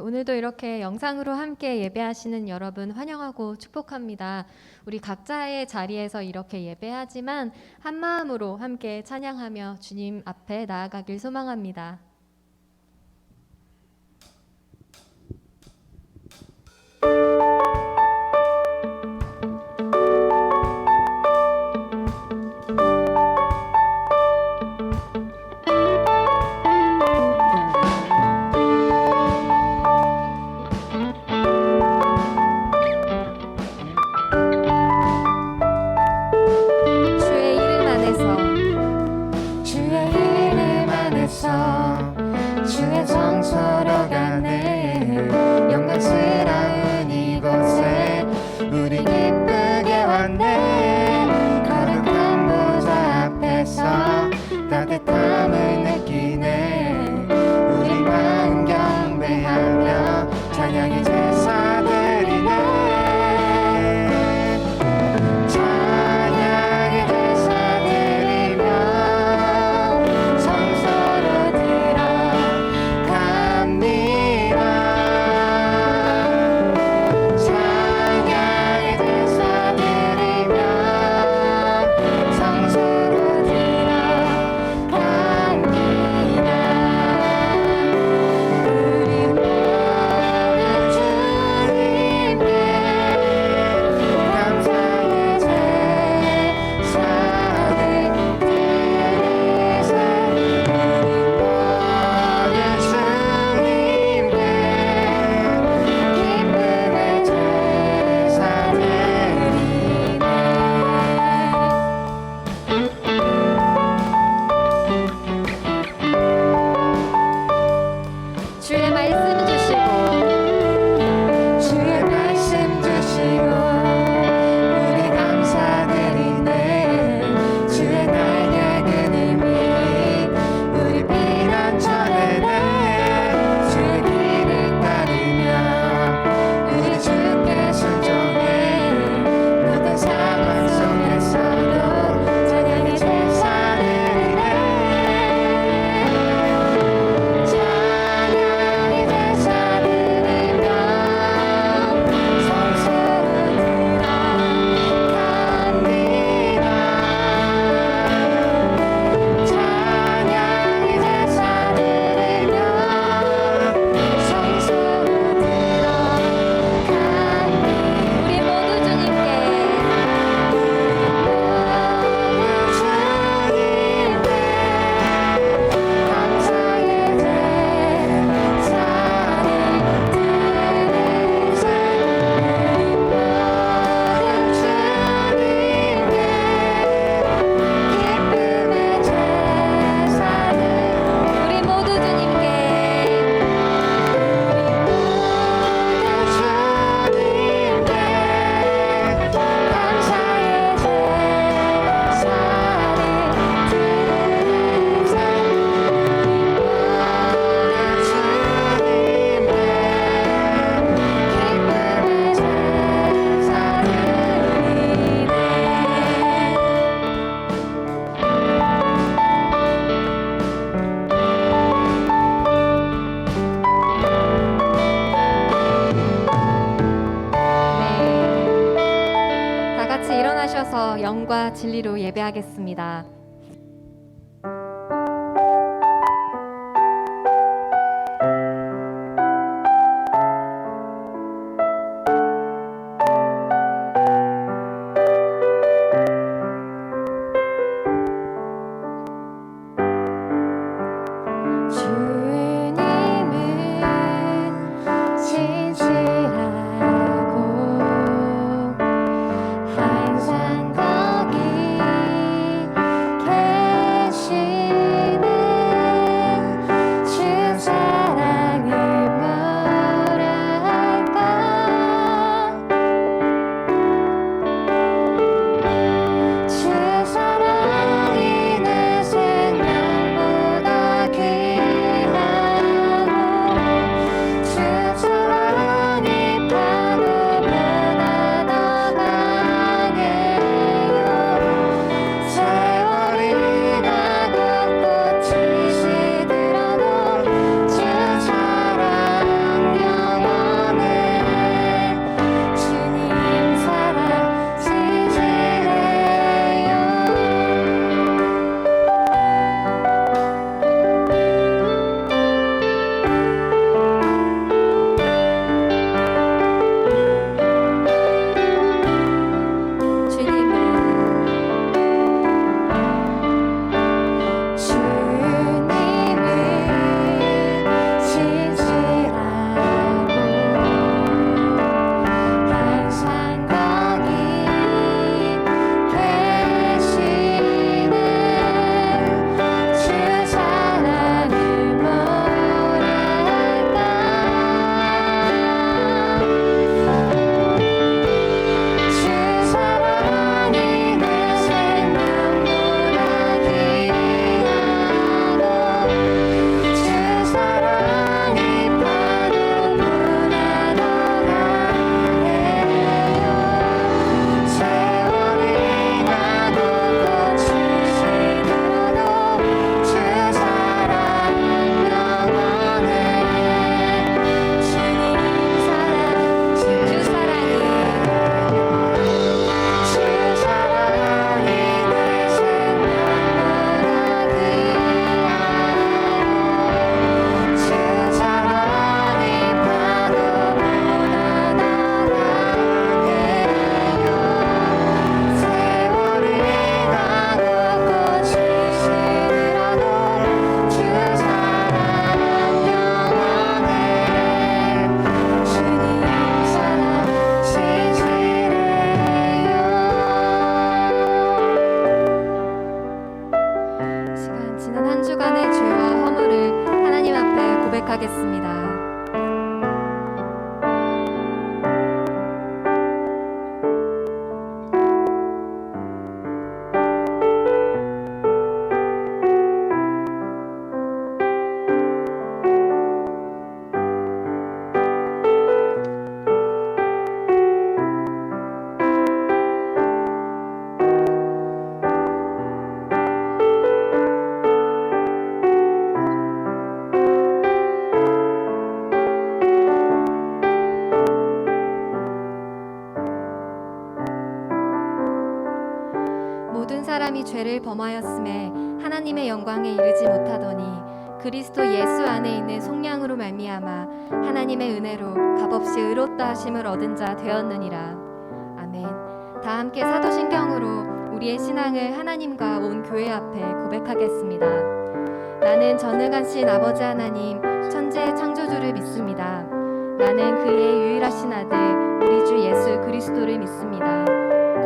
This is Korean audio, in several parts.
오늘도 이렇게 영상으로 함께 예배하시는 여러분 환영하고 축복합니다. 우리 각자의 자리에서 이렇게 예배하지만 한 마음으로 함께 찬양하며 주님 앞에 나아가길 소망합니다. 주의 성소로 가네 영광스러운 이곳에 우리 기쁘게 왔네 거룩한 보좌 앞에서 따뜻함을 느끼네 우리 마음 경배하며 찬양의 제사 드리네 영과 진리로 예배하겠습니다. 항상 거기 고백하겠습니다. 모든 사람이 죄를 범하였음에 하나님의 영광에 이르지 못하더니 그리스도 예수 안에 있는 속량으로 말미암아 하나님의 은혜로 값없이 의롭다 하심을 얻은 자 되었느니라. 아멘. 다 함께 사도신경으로 우리의 신앙을 하나님과 온 교회 앞에 고백하겠습니다. 나는 전능하신 아버지 하나님 천지의 창조주를 믿습니다. 나는 그의 유일하신 아들 우리 주 예수 그리스도를 믿습니다.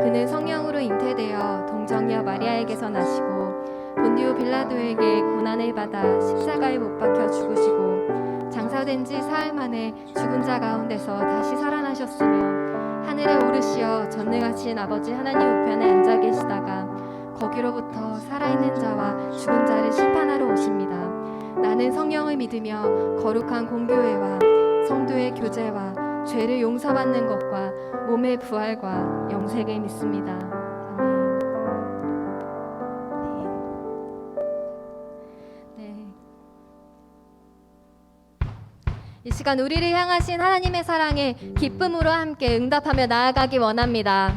그는 성령으로 잉태되어 동정녀 마리아에게서 나시고 본디오 빌라도에게 고난을 받아 십자가에 못 박혀 죽으시고 장사된 지 사흘 만에 죽은 자 가운데서 다시 살아나셨으며 하늘에 오르시어 전능하신 아버지 하나님 우편에 앉아 계시다가 거기로부터 살아있는 자와 죽은 자를 심판하러 오십니다. 나는 성령을 믿으며 거룩한 공교회와 성도의 교제와 죄를 용서받는 것과 몸의 부활과 영생을 믿습니다. 아멘. 네. 이 시간 우리를 향하신 하나님의 사랑에 기쁨으로 함께 응답하며 나아가기 원합니다.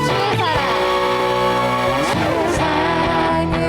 주의 사랑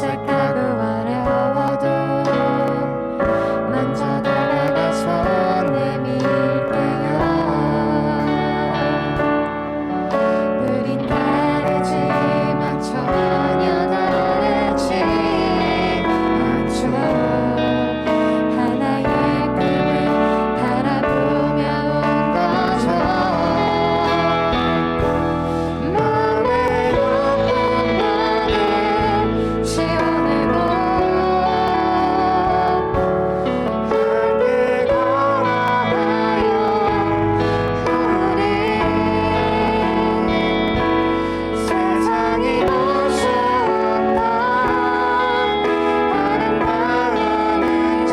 어색하고 어려워도 먼저 다가가서 내밀게요. 우린 다르지만 전혀 다르지 않죠. 하나의 꿈을 바라보며 온 거죠. 마음의 높은 벽을 지워내고 함께 걸어가요. 우리 세상이 볼 수 없던 아름다운 흔적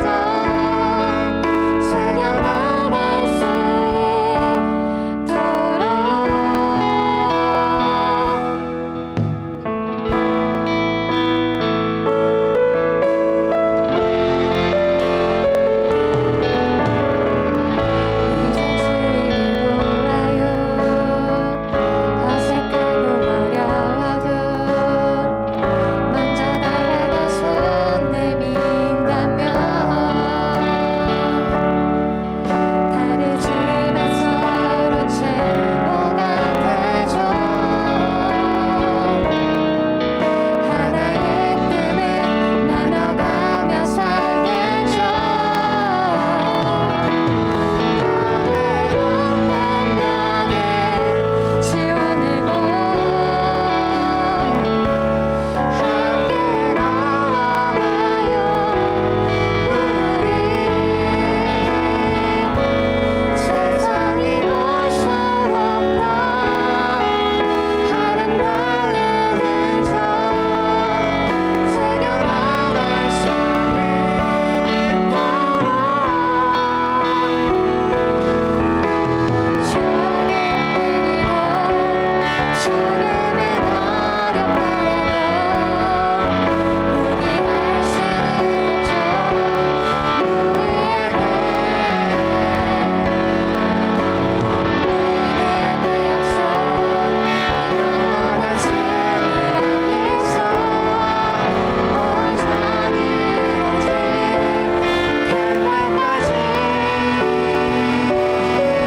새겨나갈 수 있도록 이젠 주위를 보아요. 어색하고 어려워도 먼저 다가가서 내민다면 다르지만 서로 최고가 되죠. 하나의 꿈을 나눠가며 살겠죠. 지워내고 함께 걸어가요. 우리 세상이 볼 수 없던 아름다운 흔적 새겨나갈 수 있도록 주님은 어렵다고 포기할 수 있죠. 우리에게 그 약속 변하지 않겠어. 온전히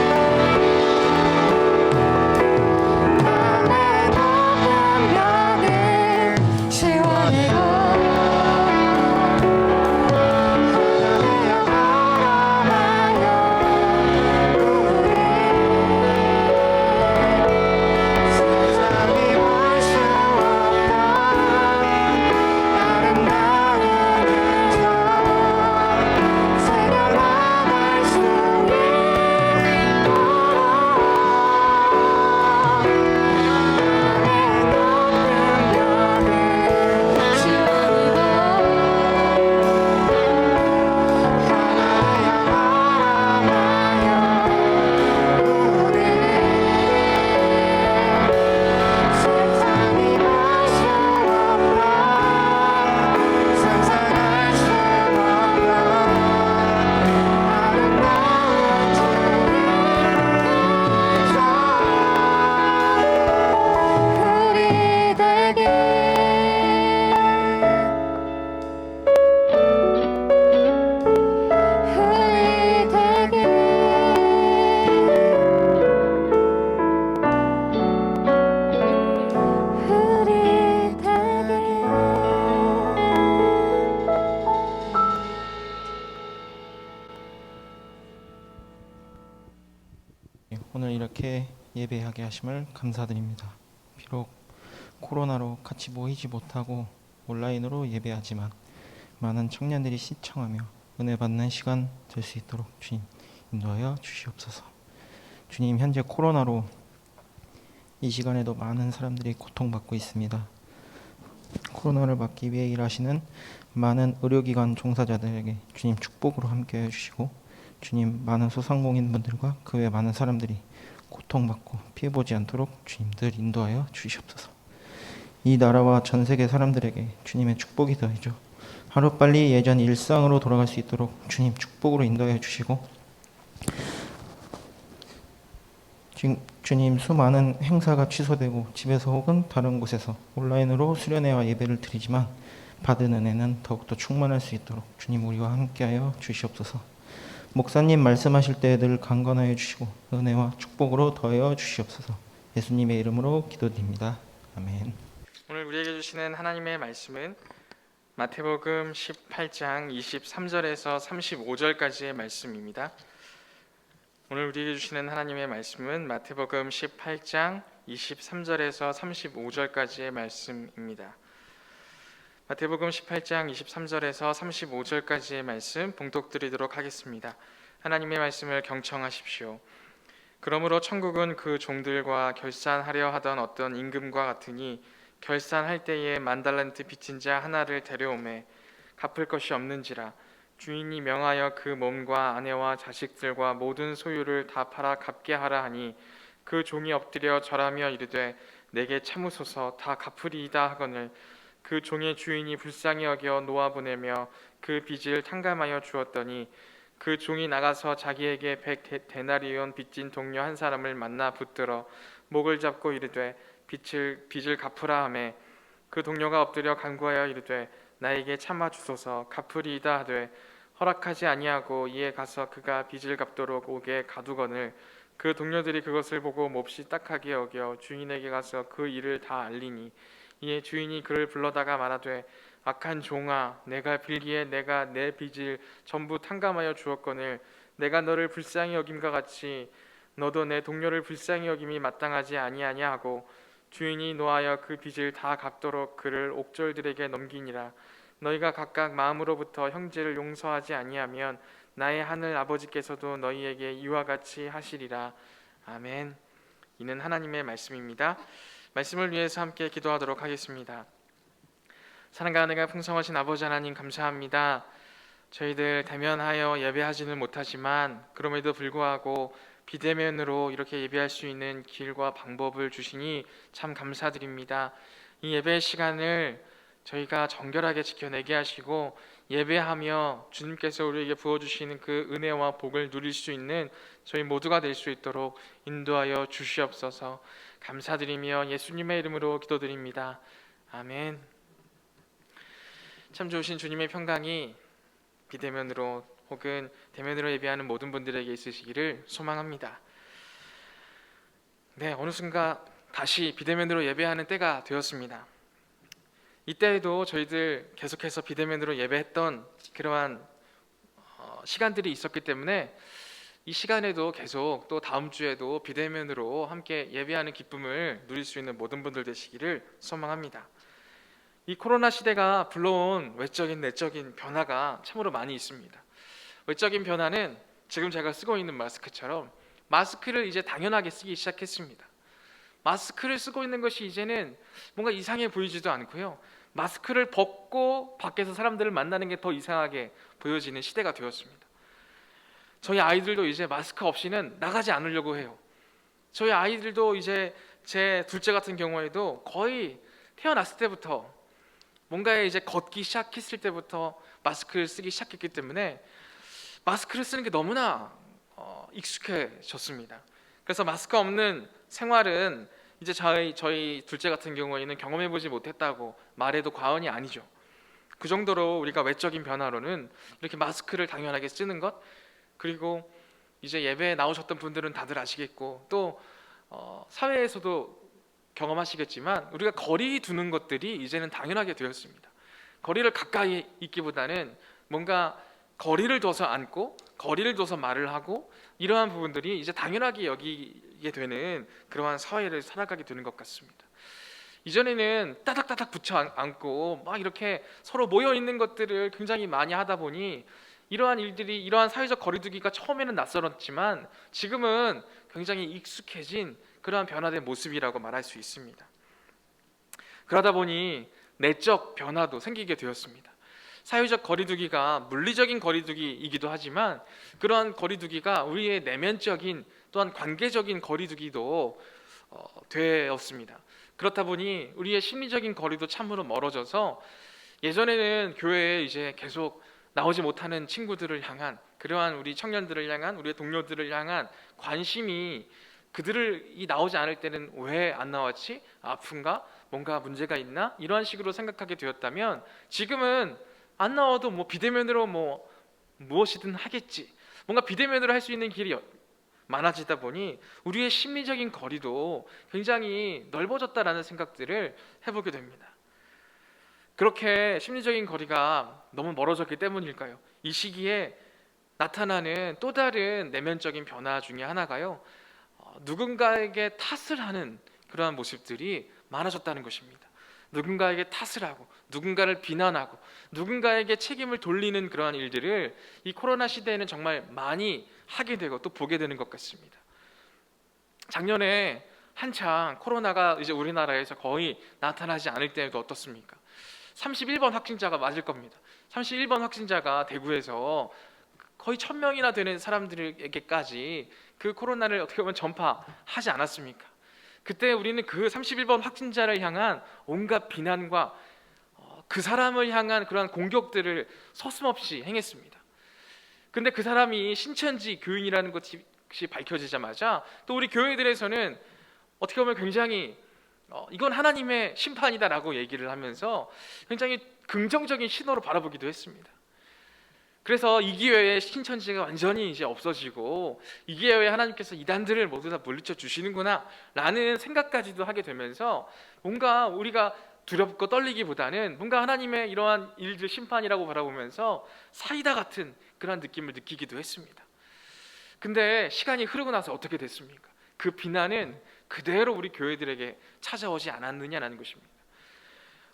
오직 그날까지 마음의 높은 벽을 지워내고 하늘로 걸어가요. 우리 세상이 볼 수 없던 아름다운 흔적 새겨나갈 수 우리 되게 우리 되게 우리 되게 오늘 이렇게 예배하게 하심을 감사드립니다. 비록 코로나로 같이 모이지 못하고 온라인으로 예배하지만 많은 청년들이 시청하며 은혜 받는 시간 될 수 있도록 주님 인도하여 주시옵소서. 주님, 현재 코로나로 이 시간에도 많은 사람들이 고통받고 있습니다. 코로나를 막기 위해 일하시는 많은 의료기관 종사자들에게 주님 축복으로 함께해 주시고, 주님 많은 소상공인분들과 그 외 많은 사람들이 고통받고 피해보지 않도록 주님 늘 인도하여 주시옵소서. 이 나라와 전 세계 사람들에게 주님의 축복이 더해져 하루빨리 예전 일상으로 돌아갈 수 있도록 주님 축복으로 인도해 주시고, 주님, 수많은 행사가 취소되고 집에서 혹은 다른 곳에서 온라인으로 수련회와 예배를 드리지만 받은 은혜는 더욱더 충만할 수 있도록 주님 우리와 함께하여 주시옵소서. 목사님 말씀하실 때 늘 강건하여 주시고 은혜와 축복으로 더하여 주시옵소서. 예수님의 이름으로 기도드립니다. 아멘. 오늘 우리에게 주시는 하나님의 말씀은 마태복음 18장 23절에서 35절까지의 말씀입니다. 오늘 우리에게 주시는 하나님의 말씀은 마태복음 18장 23절에서 35절까지의 말씀입니다. 마태복음 18장 23절에서 35절까지의 말씀 봉독드리도록 하겠습니다. 하나님의 말씀을 경청하십시오. 그러므로 천국은 그 종들과 결산하려 하던 어떤 임금과 같으니 결산할 때에 10,000달란트 빚진 자 하나를 데려오매 갚을 것이 없는지라 주인이 명하여 그 몸과 아내와 자식들과 모든 소유를 다 팔아 갚게 하라 하니 그 종이 엎드려 절하며 이르되 내게 참으소서 다 갚으리이다 하거늘 그 종의 주인이 불쌍히 여겨 놓아보내며 그 빚을 탕감하여 주었더니 그 종이 나가서 자기에게 100데나리온 빚진 동료 한 사람을 만나 붙들어 목을 잡고 이르되 빚을 갚으라 하매 그 동료가 엎드려 간구하여 이르되 나에게 참아 주소서 갚으리이다 하되 허락하지 아니하고 이에 가서 그가 빚을 갚도록 옥에 가두거늘 그 동료들이 그것을 보고 몹시 딱하게 여겨 주인에게 가서 그 일을 다 알리니 이에 주인이 그를 불러다가 말하되 악한 종아 내가 빌기에 내가 내 빚을 전부 탕감하여 주었거늘 내가 너를 불쌍히 여김과 같이 너도 내 동료를 불쌍히 여김이 마땅하지 아니하냐 하고 주인이 노하여 그 빚을 다 갚도록 그를 옥졸들에게 넘기니라. 너희가 각각 마음으로부터 형제를 용서하지 아니하면 나의 하늘 아버지께서도 너희에게 이와 같이 하시리라. 아멘. 이는 하나님의 말씀입니다. 말씀을 위해서 함께 기도하도록 하겠습니다. 사랑과 은혜가 풍성하신 아버지 하나님 감사합니다. 저희들 대면하여 예배하지는 못하지만 그럼에도 불구하고 비대면으로 이렇게 예배할 수 있는 길과 방법을 주시니 참 감사드립니다. 이 예배 시간을 저희가 정결하게 지켜내게 하시고 예배하며 주님께서 우리에게 부어주시는 그 은혜와 복을 누릴 수 있는 저희 모두가 될 수 있도록 인도하여 주시옵소서. 감사드리며 예수님의 이름으로 기도드립니다. 아멘. 참 좋으신 주님의 평강이 비대면으로 혹은 대면으로 예배하는 모든 분들에게 있으시기를 소망합니다. 네, 어느 순간 다시 비대면으로 예배하는 때가 되었습니다. 이때에도 저희들 계속해서 비대면으로 예배했던 그러한 시간들이 있었기 때문에 이 시간에도 계속 또 다음 주에도 비대면으로 함께 예배하는 기쁨을 누릴 수 있는 모든 분들 되시기를 소망합니다. 이 코로나 시대가 불러온 외적인 내적인 변화가 참으로 많이 있습니다. 외적인 변화는 지금 제가 쓰고 있는 마스크처럼 마스크를 이제 당연하게 쓰기 시작했습니다. 마스크를 쓰고 있는 것이 이제는 뭔가 이상해 보이지도 않고요. 마스크를 벗고 밖에서 사람들을 만나는 게 더 이상하게 보여지는 시대가 되었습니다. 저희 아이들도 이제 마스크 없이는 나가지 않으려고 해요. 저희 아이들도 이제 제 둘째 같은 경우에도 거의 태어났을 때부터 뭔가에 이제 걷기 시작했을 때부터 마스크를 쓰기 시작했기 때문에 마스크를 쓰는 게 너무나 익숙해졌습니다. 그래서 마스크 없는 생활은 이제 저희 둘째 같은 경우에는 경험해보지 못했다고 말해도 과언이 아니죠. 그 정도로 우리가 외적인 변화로는 이렇게 마스크를 당연하게 쓰는 것, 그리고 이제 예배에 나오셨던 분들은 다들 아시겠고 또 사회에서도 경험하시겠지만 우리가 거리 두는 것들이 이제는 당연하게 되었습니다. 거리를 가까이 있기보다는 뭔가 거리를 둬서 앉고 거리를 둬서 말을 하고 이러한 부분들이 이제 당연하게 여기게 되는 그러한 사회를 살아가게 되는 것 같습니다. 이전에는 따닥따닥 붙여 앉고 막 이렇게 서로 모여 있는 것들을 굉장히 많이 하다 보니 이러한 일들이, 이러한 사회적 거리두기가 처음에는 낯설었지만 지금은 굉장히 익숙해진 그러한 변화된 모습이라고 말할 수 있습니다. 그러다 보니 내적 변화도 생기게 되었습니다. 사회적 거리두기가 물리적인 거리두기이기도 하지만 그러한 거리두기가 우리의 내면적인 또한 관계적인 거리두기도 되었습니다. 그렇다 보니 우리의 심리적인 거리도 참으로 멀어져서 예전에는 교회에 이제 계속 나오지 못하는 친구들을 향한, 그러한 우리 청년들을 향한, 우리의 동료들을 향한 관심이 그들이 나오지 않을 때는 왜 안 나왔지? 아픈가? 뭔가 문제가 있나? 이러한 식으로 생각하게 되었다면 지금은 안 나와도 뭐 비대면으로 뭐 무엇이든 하겠지. 뭔가 비대면으로 할 수 있는 길이 많아지다 보니 우리의 심리적인 거리도 굉장히 넓어졌다라는 생각들을 해보게 됩니다. 그렇게 심리적인 거리가 너무 멀어졌기 때문일까요? 이 시기에 나타나는 또 다른 내면적인 변화 중에 하나가요, 누군가에게 탓을 하는 그러한 모습들이 많아졌다는 것입니다. 누군가에게 탓을 하고 누군가를 비난하고 누군가에게 책임을 돌리는 그러한 일들을 이 코로나 시대에는 정말 많이 하게 되고 또 보게 되는 것 같습니다. 작년에 한창 코로나가 이제 우리나라에서 거의 나타나지 않을 때에도 어떻습니까? 31번 확진자가 맞을 겁니다. 31번 확진자가 대구에서 거의 1000명이나 되는 사람들에게까지 그 코로나를 어떻게 보면 전파하지 않았습니까? 그때 우리는 그 31번 확진자를 향한 온갖 비난과 그 사람을 향한 그러한 공격들을 서슴없이 행했습니다. 근데 그 사람이 신천지 교인이라는 것이 밝혀지자마자 또 우리 교회들에서는 어떻게 보면 굉장히 이건 하나님의 심판이다라고 얘기를 하면서 굉장히 긍정적인 신호로 바라보기도 했습니다. 그래서 이 기회에 신천지가 완전히 이제 없어지고 이 기회에 하나님께서 이단들을 모두 다 물리쳐 주시는구나 라는 생각까지도 하게 되면서 뭔가 우리가 두렵고 떨리기보다는 뭔가 하나님의 이러한 일들 심판이라고 바라보면서 사이다 같은 그런 느낌을 느끼기도 했습니다. 근데 시간이 흐르고 나서 어떻게 됐습니까? 그 비난은 그대로 우리 교회들에게 찾아오지 않았느냐라는 것입니다.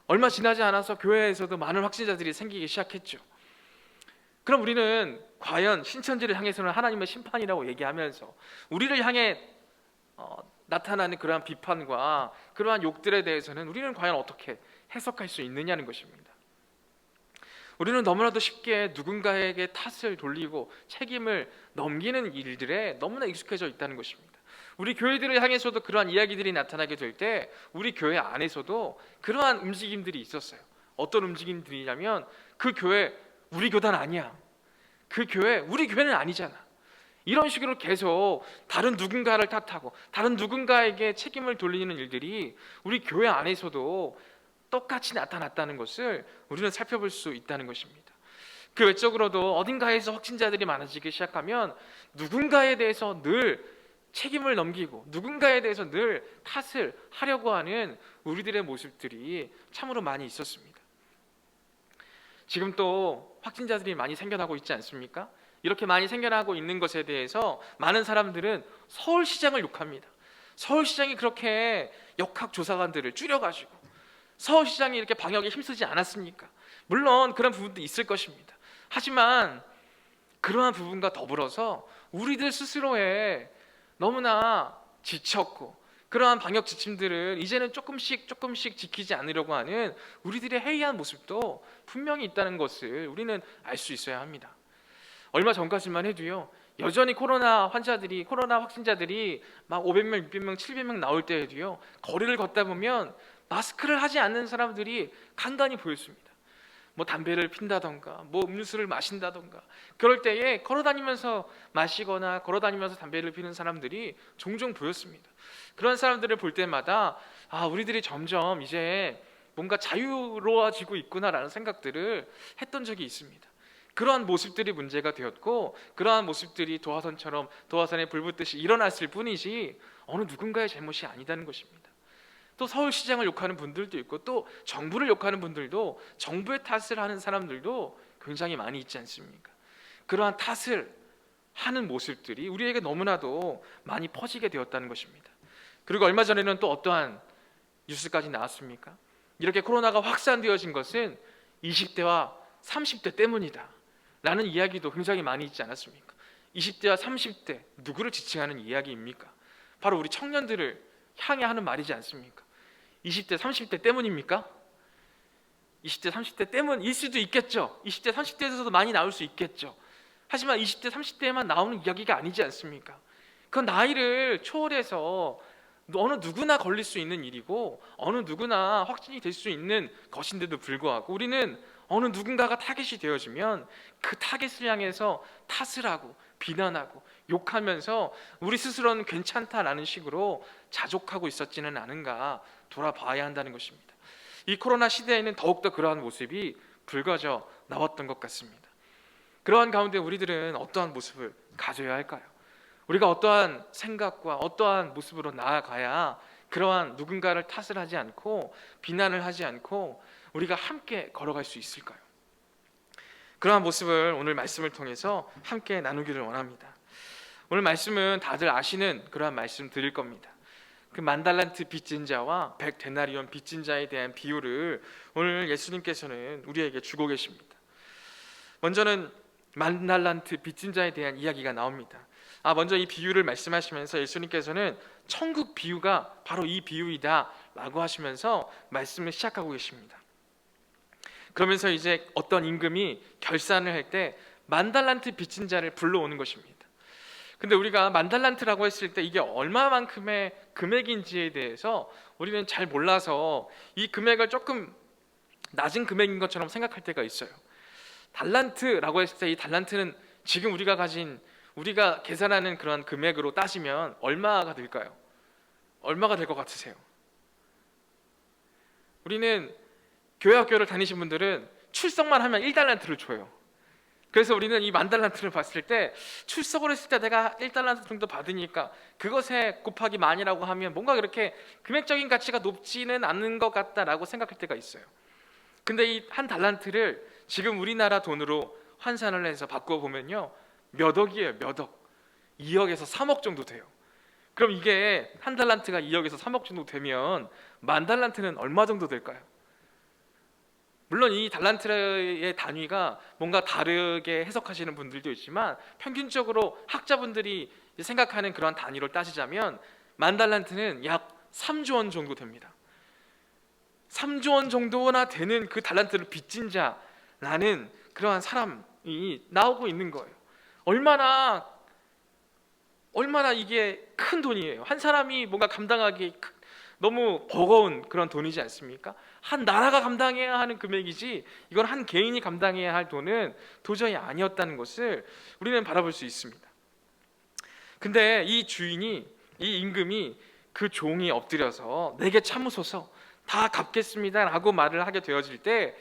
얼마 지나지 않아서 교회에서도 많은 확진자들이 생기기 시작했죠. 그럼 우리는 과연 신천지를 향해서는 하나님의 심판이라고 얘기하면서 우리를 향해 나타나는 그러한 비판과 그러한 욕들에 대해서는 우리는 과연 어떻게 해석할 수 있느냐는 것입니다. 우리는 너무나도 쉽게 누군가에게 탓을 돌리고 책임을 넘기는 일들에 너무나 익숙해져 있다는 것입니다. 우리 교회들을 향해서도 그러한 이야기들이 나타나게 될 때 우리 교회 안에서도 그러한 움직임들이 있었어요. 어떤 움직임들이냐면 그 교회 우리 교단 아니야. 그 교회 우리 교회는 아니잖아. 이런 식으로 계속 다른 누군가를 탓하고 다른 누군가에게 책임을 돌리는 일들이 우리 교회 안에서도 똑같이 나타났다는 것을 우리는 살펴볼 수 있다는 것입니다. 그 외적으로도 어딘가에서 확진자들이 많아지기 시작하면 누군가에 대해서 늘 책임을 넘기고 누군가에 대해서 늘 탓을 하려고 하는 우리들의 모습들이 참으로 많이 있었습니다. 지금 또 확진자들이 많이 생겨나고 있지 않습니까? 이렇게 많이 생겨나고 있는 것에 대해서 많은 사람들은 서울시장을 욕합니다. 서울시장이 그렇게 역학조사관들을 줄여가지고 서울시장이 이렇게 방역에 힘쓰지 않았습니까? 물론 그런 부분도 있을 것입니다. 하지만 그러한 부분과 더불어서 우리들 스스로의 너무나 지쳤고 그러한 방역 지침들을 이제는 조금씩 지키지 않으려고 하는 우리들의 해이한 모습도 분명히 있다는 것을 우리는 알 수 있어야 합니다. 얼마 전까지만 해도요, 여전히 코로나 확진자들이 막 500명, 600명, 700명 나올 때에도요, 거리를 걷다 보면 마스크를 하지 않는 사람들이 간간히 보였습니다. 뭐 담배를 핀다던가 뭐 음료수를 마신다던가 그럴 때에 걸어다니면서 마시거나 걸어다니면서 담배를 피는 사람들이 종종 보였습니다. 그런 사람들을 볼 때마다 우리들이 점점 이제 뭔가 자유로워지고 있구나라는 생각들을 했던 적이 있습니다. 그러한 모습들이 문제가 되었고 그러한 모습들이 도화선에 불 붙듯이 일어났을 뿐이지 어느 누군가의 잘못이 아니다는 것입니다. 또 서울시장을 욕하는 분들도 있고 또 정부를 욕하는 분들도 정부의 탓을 하는 사람들도 굉장히 많이 있지 않습니까? 그러한 탓을 하는 모습들이 우리에게 너무나도 많이 퍼지게 되었다는 것입니다. 그리고 얼마 전에는 또 어떠한 뉴스까지 나왔습니까? 이렇게 코로나가 확산되어진 것은 20대와 30대 때문이다 라는 이야기도 굉장히 많이 있지 않았습니까? 20대와 30대 누구를 지칭하는 이야기입니까? 바로 우리 청년들을 향해 하는 말이지 않습니까? 20대, 30대 때문입니까? 20대, 30대 때문일 수도 있겠죠. 20대, 30대에서도 많이 나올 수 있겠죠. 하지만 20대, 30대에만 나오는 이야기가 아니지 않습니까? 그 나이를 초월해서 어느 누구나 걸릴 수 있는 일이고 어느 누구나 확진이 될 수 있는 것인데도 불구하고 우리는 어느 누군가가 타겟이 되어지면 그 타겟을 향해서 탓을 하고 비난하고 욕하면서 우리 스스로는 괜찮다라는 식으로 자족하고 있었지는 않은가 돌아봐야 한다는 것입니다. 이 코로나 시대에는 더욱더 그러한 모습이 불거져 나왔던 것 같습니다. 그러한 가운데 우리들은 어떠한 모습을 가져야 할까요? 우리가 어떠한 생각과 어떠한 모습으로 나아가야 그러한 누군가를 탓을 하지 않고 비난을 하지 않고 우리가 함께 걸어갈 수 있을까요? 그러한 모습을 오늘 말씀을 통해서 함께 나누기를 원합니다. 오늘 말씀은 다들 아시는 그러한 말씀 드릴 겁니다. 그 만달란트 빚진 자와 100데나리온 빚진 자에 대한 비유를 오늘 예수님께서는 우리에게 주고 계십니다. 먼저는 만달란트 빚진 자에 대한 이야기가 나옵니다. 먼저 이 비유를 말씀하시면서 예수님께서는 천국 비유가 바로 이 비유이다 라고 하시면서 말씀을 시작하고 계십니다. 그러면서 이제 어떤 임금이 결산을 할 때 만달란트 빚진 자를 불러오는 것입니다. 근데 우리가 만달란트라고 했을 때 이게 얼마만큼의 금액인지에 대해서 우리는 잘 몰라서 이 금액을 조금 낮은 금액인 것처럼 생각할 때가 있어요. 달란트라고 했을 때 이 달란트는 지금 우리가 계산하는 그런 금액으로 따지면 얼마가 될까요? 얼마가 될 것 같으세요? 우리는 교회 학교를 다니신 분들은 출석만 하면 1달란트를 줘요. 그래서 우리는 이 만달란트를 봤을 때 출석을 했을 때 내가 1달란트 정도 받으니까 그것에 곱하기 만이라고 하면 뭔가 그렇게 금액적인 가치가 높지는 않은 것 같다라고 생각할 때가 있어요. 근데 이 한 달란트를 지금 우리나라 돈으로 환산을 해서 바꿔보면요 몇 억이에요. 몇 억. 2억에서 3억 정도 돼요. 그럼 이게 한 달란트가 2억에서 3억 정도 되면 만 달란트는 얼마 정도 될까요? 물론 이 달란트의 단위가 뭔가 다르게 해석하시는 분들도 있지만 평균적으로 학자분들이 생각하는 그런 단위로 따지자면 만 달란트는 약 3조 원 정도 됩니다. 3조 원 정도나 되는 그 달란트를 빚진 자라는 그러한 사람이 나오고 있는 거예요. 얼마나 이게 큰 돈이에요. 한 사람이 뭔가 감당하기 너무 버거운 그런 돈이지 않습니까? 한 나라가 감당해야 하는 금액이지 이건 한 개인이 감당해야 할 돈은 도저히 아니었다는 것을 우리는 바라볼 수 있습니다. 근데 이 임금이 그 종이 엎드려서 내게 참으소서 다 갚겠습니다 라고 말을 하게 되어질 때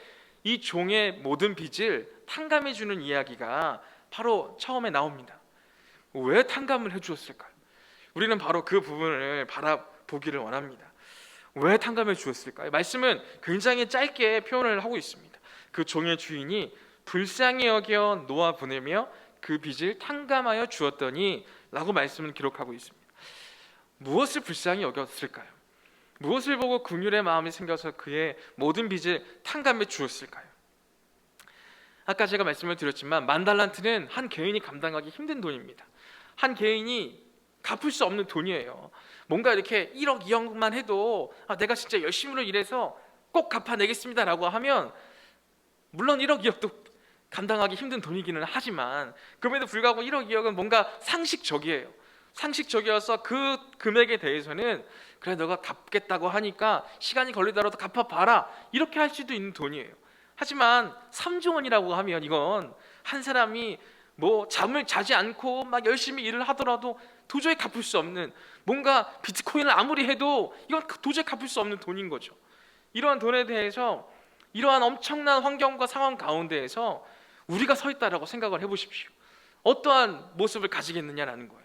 이 종의 모든 빚을 탕감해 주는 이야기가 바로 처음에 나옵니다. 왜 탕감을 해주었을까요? 우리는 바로 그 부분을 바라보기를 원합니다. 왜 탕감해 주었을까요? 말씀은 굉장히 짧게 표현을 하고 있습니다. 그 종의 주인이 불쌍히 여겨 놓아 보내며 그 빚을 탕감하여 주었더니 라고 말씀을 기록하고 있습니다. 무엇을 불쌍히 여겼을까요? 무엇을 보고 긍휼의 마음이 생겨서 그의 모든 빚을 탕감해 주었을까요? 아까 제가 말씀을 드렸지만 만 달란트는 한 개인이 감당하기 힘든 돈입니다. 한 개인이 갚을 수 없는 돈이에요. 뭔가 이렇게 1억, 2억만 해도 내가 진짜 열심히 일해서 꼭 갚아내겠습니다 라고 하면 물론 1억, 2억도 감당하기 힘든 돈이기는 하지만 그럼에도 불구하고 1억, 2억은 뭔가 상식적이에요. 상식적이어서 그 금액에 대해서는 그래 너가 갚겠다고 하니까 시간이 걸리더라도 갚아봐라 이렇게 할 수도 있는 돈이에요. 하지만 3조 원이라고 하면 이건 한 사람이 뭐 잠을 자지 않고 막 열심히 일을 하더라도 도저히 갚을 수 없는, 뭔가 비트코인을 아무리 해도 이건 도저히 갚을 수 없는 돈인 거죠. 이러한 돈에 대해서 이러한 엄청난 환경과 상황 가운데에서 우리가 서 있다라고 생각을 해보십시오. 어떠한 모습을 가지겠느냐라는 거예요.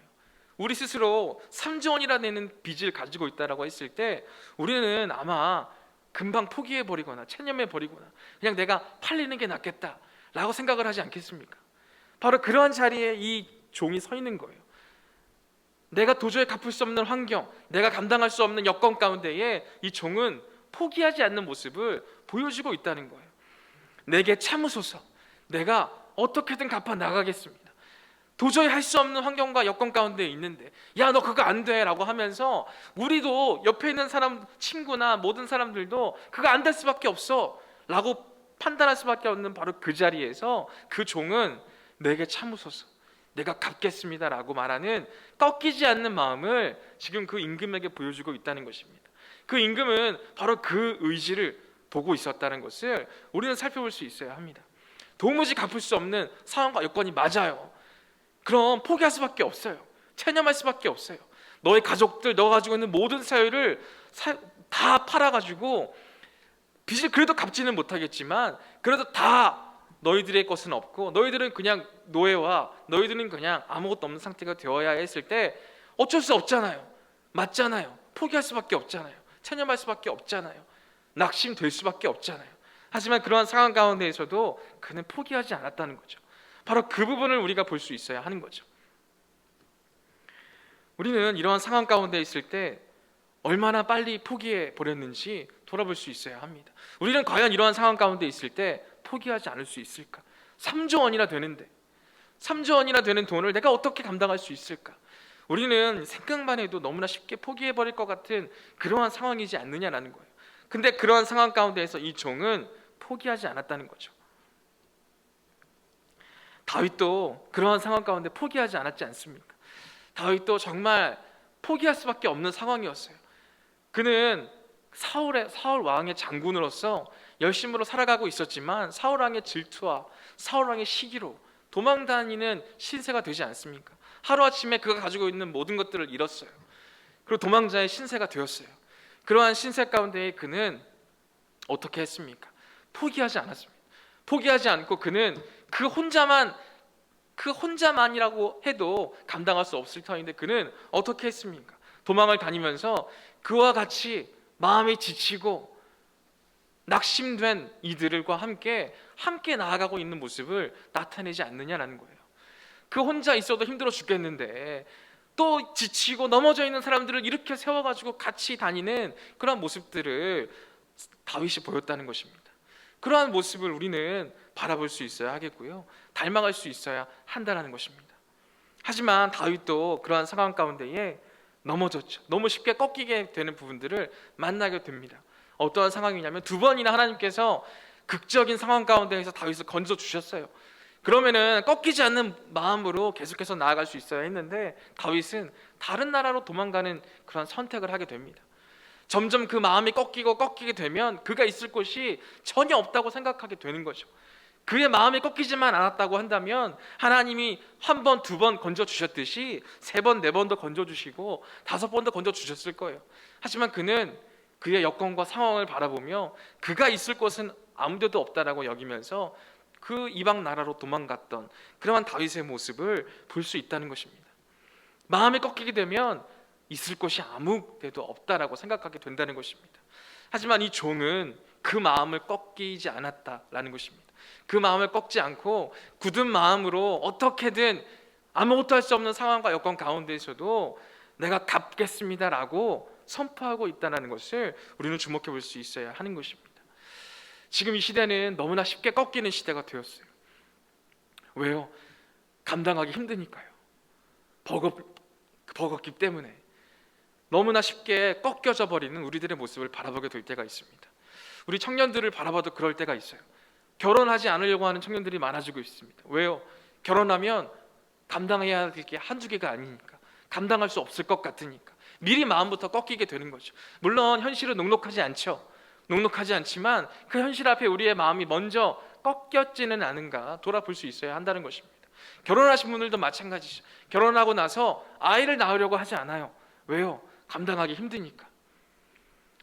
우리 스스로 3조 원이라는 빚을 가지고 있다라고 했을 때 우리는 아마 금방 포기해버리거나 체념해버리거나 그냥 내가 팔리는 게 낫겠다라고 생각을 하지 않겠습니까? 바로 그러한 자리에 이 종이 서 있는 거예요. 내가 도저히 갚을 수 없는 환경, 내가 감당할 수 없는 여건 가운데에 이 종은 포기하지 않는 모습을 보여주고 있다는 거예요. 내게 참으소서, 내가 어떻게든 갚아 나가겠습니다. 도저히 할 수 없는 환경과 여건 가운데 있는데 야 너 그거 안 돼 라고 하면서 우리도 옆에 있는 사람, 친구나 모든 사람들도 그거 안 될 수밖에 없어 라고 판단할 수밖에 없는 바로 그 자리에서 그 종은 내게 참으소서, 내가 갚겠습니다 라고 말하는 꺾이지 않는 마음을 지금 그 임금에게 보여주고 있다는 것입니다. 그 임금은 바로 그 의지를 보고 있었다는 것을 우리는 살펴볼 수 있어야 합니다. 도무지 갚을 수 없는 상황과 여건이 맞아요. 그럼 포기할 수밖에 없어요. 체념할 수밖에 없어요. 너의 가족들, 너가 가지고 있는 모든 사유를 다 팔아가지고 빚을 그래도 갚지는 못하겠지만 그래도 다 너희들의 것은 없고 너희들은 그냥 노예와 너희들은 그냥 아무것도 없는 상태가 되어야 했을 때 어쩔 수 없잖아요. 맞잖아요. 포기할 수밖에 없잖아요. 체념할 수밖에 없잖아요. 낙심될 수밖에 없잖아요. 하지만 그러한 상황 가운데에서도 그는 포기하지 않았다는 거죠. 바로 그 부분을 우리가 볼 수 있어야 하는 거죠. 우리는 이러한 상황 가운데 있을 때 얼마나 빨리 포기해 버렸는지 돌아볼 수 있어야 합니다. 우리는 과연 이러한 상황 가운데 있을 때 포기하지 않을 수 있을까? 3조 원이나 되는데 3조 원이나 되는 돈을 내가 어떻게 감당할 수 있을까? 우리는 생각만 해도 너무나 쉽게 포기해 버릴 것 같은 그러한 상황이지 않느냐라는 거예요. 근데 그러한 상황 가운데에서 이 종은 포기하지 않았다는 거죠. 다윗도 그러한 상황 가운데 포기하지 않았지 않습니까? 다윗도 정말 포기할 수밖에 없는 상황이었어요. 그는 사울 왕의 장군으로서 열심으로 살아가고 있었지만 사울 왕의 질투와 사울 왕의 시기로 도망 다니는 신세가 되지 않습니까? 하루아침에 그가 가지고 있는 모든 것들을 잃었어요. 그리고 도망자의 신세가 되었어요. 그러한 신세 가운데 그는 어떻게 했습니까? 포기하지 않았습니다. 포기하지 않고 그는 그 혼자만이라고 해도 감당할 수 없을 터인데 그는 어떻게 했습니까? 도망을 다니면서 그와 같이 마음이 지치고 낙심된 이들과 함께 나아가고 있는 모습을 나타내지 않느냐라는 거예요. 그 혼자 있어도 힘들어 죽겠는데 또 지치고 넘어져 있는 사람들을 이렇게 세워가지고 같이 다니는 그런 모습들을 다윗이 보였다는 것입니다. 그러한 모습을 우리는 바라볼 수 있어야 하겠고요, 닮아갈 수 있어야 한다는 것입니다. 하지만 다윗도 그러한 상황 가운데에 넘어졌죠. 너무 쉽게 꺾이게 되는 부분들을 만나게 됩니다. 어떠한 상황이냐면 2번이나 하나님께서 극적인 상황 가운데에서 다윗을 건져 주셨어요. 그러면은 꺾이지 않는 마음으로 계속해서 나아갈 수 있어야 했는데 다윗은 다른 나라로 도망가는 그런 선택을 하게 됩니다. 점점 그 마음이 꺾이게 되면 그가 있을 곳이 전혀 없다고 생각하게 되는 거죠. 그의 마음이 꺾이지만 않았다고 한다면 하나님이 1번, 2번 건져 주셨듯이 3번, 4번도 건져 주시고 5번도 건져 주셨을 거예요. 하지만 그는 그의 여건과 상황을 바라보며 그가 있을 곳은 아무데도 없다라고 여기면서 그 이방 나라로 도망갔던 그러한 다윗의 모습을 볼 수 있다는 것입니다. 마음이 꺾이게 되면 있을 곳이 아무 데도 없다라고 생각하게 된다는 것입니다. 하지만 이 종은 그 마음을 꺾이지 않았다라는 것입니다. 그 마음을 꺾지 않고 굳은 마음으로 어떻게든 아무것도 할 수 없는 상황과 여건 가운데에서도 내가 갚겠습니다라고 선포하고 있다는 것을 우리는 주목해 볼 수 있어야 하는 것입니다. 지금 이 시대는 너무나 쉽게 꺾이는 시대가 되었어요. 왜요? 감당하기 힘드니까요. 버겁기 때문에 너무나 쉽게 꺾여져 버리는 우리들의 모습을 바라보게 될 때가 있습니다. 우리 청년들을 바라봐도 그럴 때가 있어요. 결혼하지 않으려고 하는 청년들이 많아지고 있습니다. 왜요? 결혼하면 감당해야 될 게 한두 개가 아니니까, 감당할 수 없을 것 같으니까 미리 마음부터 꺾이게 되는 거죠. 물론 현실은 녹록하지 않지만 그 현실 앞에 우리의 마음이 먼저 꺾였지는 않은가 돌아볼 수 있어야 한다는 것입니다. 결혼하신 분들도 마찬가지죠. 결혼하고 나서 아이를 낳으려고 하지 않아요. 왜요? 감당하기 힘드니까.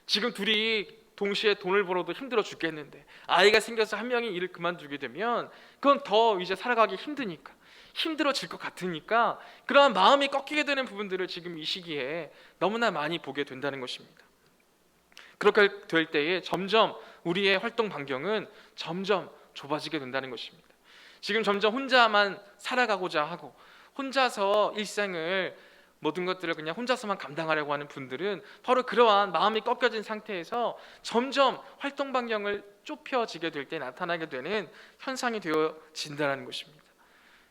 지금 둘이 동시에 돈을 벌어도 힘들어 죽겠는데 아이가 생겨서 한 명이 일을 그만두게 되면 그건 더 이제 살아가기 힘들어질 것 같으니까 그러한 마음이 꺾이게 되는 부분들을 지금 이 시기에 너무나 많이 보게 된다는 것입니다. 그렇게 될 때에 점점 우리의 활동 반경은 점점 좁아지게 된다는 것입니다. 지금 점점 혼자만 살아가고자 하고 혼자서 일생을 모든 것들을 그냥 혼자서만 감당하려고 하는 분들은 바로 그러한 마음이 꺾여진 상태에서 점점 활동 반경을 좁혀지게 될 때 나타나게 되는 현상이 되어진다는 것입니다.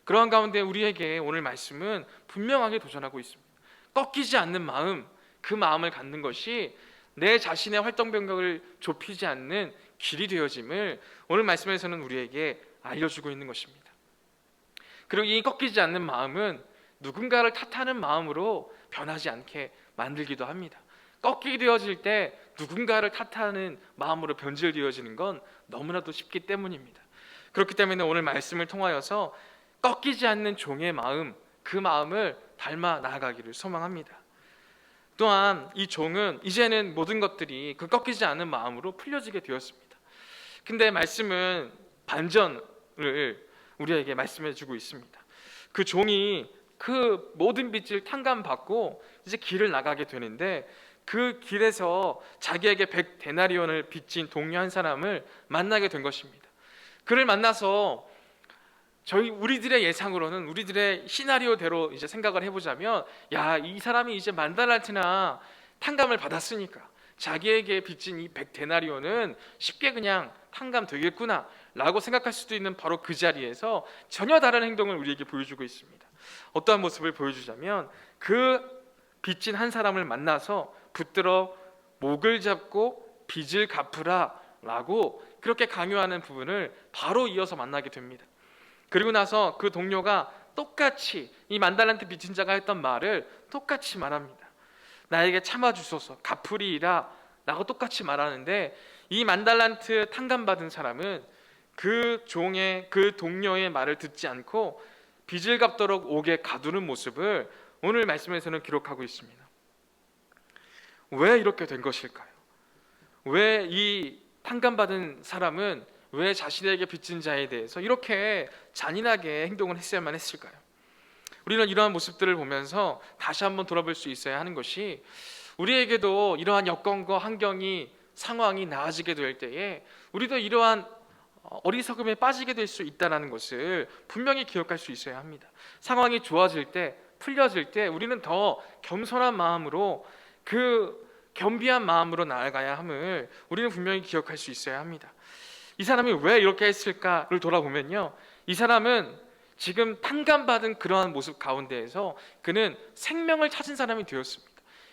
그러한 가운데 우리에게 오늘 말씀은 분명하게 도전하고 있습니다. 꺾이지 않는 마음, 그 마음을 갖는 것이 내 자신의 활동 반경을 좁히지 않는 길이 되어짐을 오늘 말씀에서는 우리에게 알려주고 있는 것입니다. 그리고 이 꺾이지 않는 마음은 누군가를 탓하는 마음으로 변하지 않게 만들기도 합니다. 꺾이게 되어질 때 누군가를 탓하는 마음으로 변질되어지는 건 너무나도 쉽기 때문입니다. 그렇기 때문에 오늘 말씀을 통하여서 꺾이지 않는 종의 마음, 그 마음을 닮아 나아가기를 소망합니다. 또한 이 종은 이제는 모든 것들이 그 꺾이지 않은 마음으로 풀려지게 되었습니다. 근데 말씀은 반전을 우리에게 말씀해 주고 있습니다. 그 종이 그 모든 빚을 탕감받고 이제 길을 나가게 되는데, 그 길에서 자기에게 100데나리온을 빚진 동료 한 사람을 만나게 된 것입니다. 그를 만나서 우리들의 예상으로는, 우리들의 시나리오대로 이제 생각을 해보자면, 야, 이 사람이 이제 10,000달란트나 탕감을 받았으니까 자기에게 빚진 이 100데나리온은 쉽게 그냥 탕감되겠구나 라고 생각할 수도 있는 바로 그 자리에서 전혀 다른 행동을 우리에게 보여주고 있습니다. 어떠한 모습을 보여주자면, 그 빚진 한 사람을 만나서 붙들어 목을 잡고 빚을 갚으라 라고 그렇게 강요하는 부분을 바로 이어서 만나게 됩니다. 그리고 나서 그 동료가 똑같이 이 10,000달란트 빚진 자가 했던 말을 똑같이 말합니다. 나에게 참아주소서, 갚으리이다 라고 똑같이 말하는데, 이 10,000달란트 탕감받은 사람은 그 종의, 그 동료의 말을 듣지 않고 빚을 갚도록 옥에 가두는 모습을 오늘 말씀에서는 기록하고 있습니다. 왜 이렇게 된 것일까요? 왜 이 탕감받은 사람은 왜 자신에게 빚진 자에 대해서 이렇게 잔인하게 행동을 했어야만 했을까요? 우리는 이러한 모습들을 보면서 다시 한번 돌아볼 수 있어야 하는 것이, 우리에게도 이러한 여건과 환경이, 상황이 나아지게 될 때에 우리도 이러한 어리석음에 빠지게 될 수 있다는 것을 분명히 기억할 수 있어야 합니다. 상황이 좋아질 때, 풀려질 때 우리는 더 겸손한 마음으로, 그 겸비한 마음으로 나아가야 함을 우리는 분명히 기억할 수 있어야 합니다. 이 사람이 왜 이렇게 했을까를 돌아보면요, 이 사람은 지금 탕감받은 그러한 모습 가운데에서 그는 생명을 찾은 사람이 되었습니다.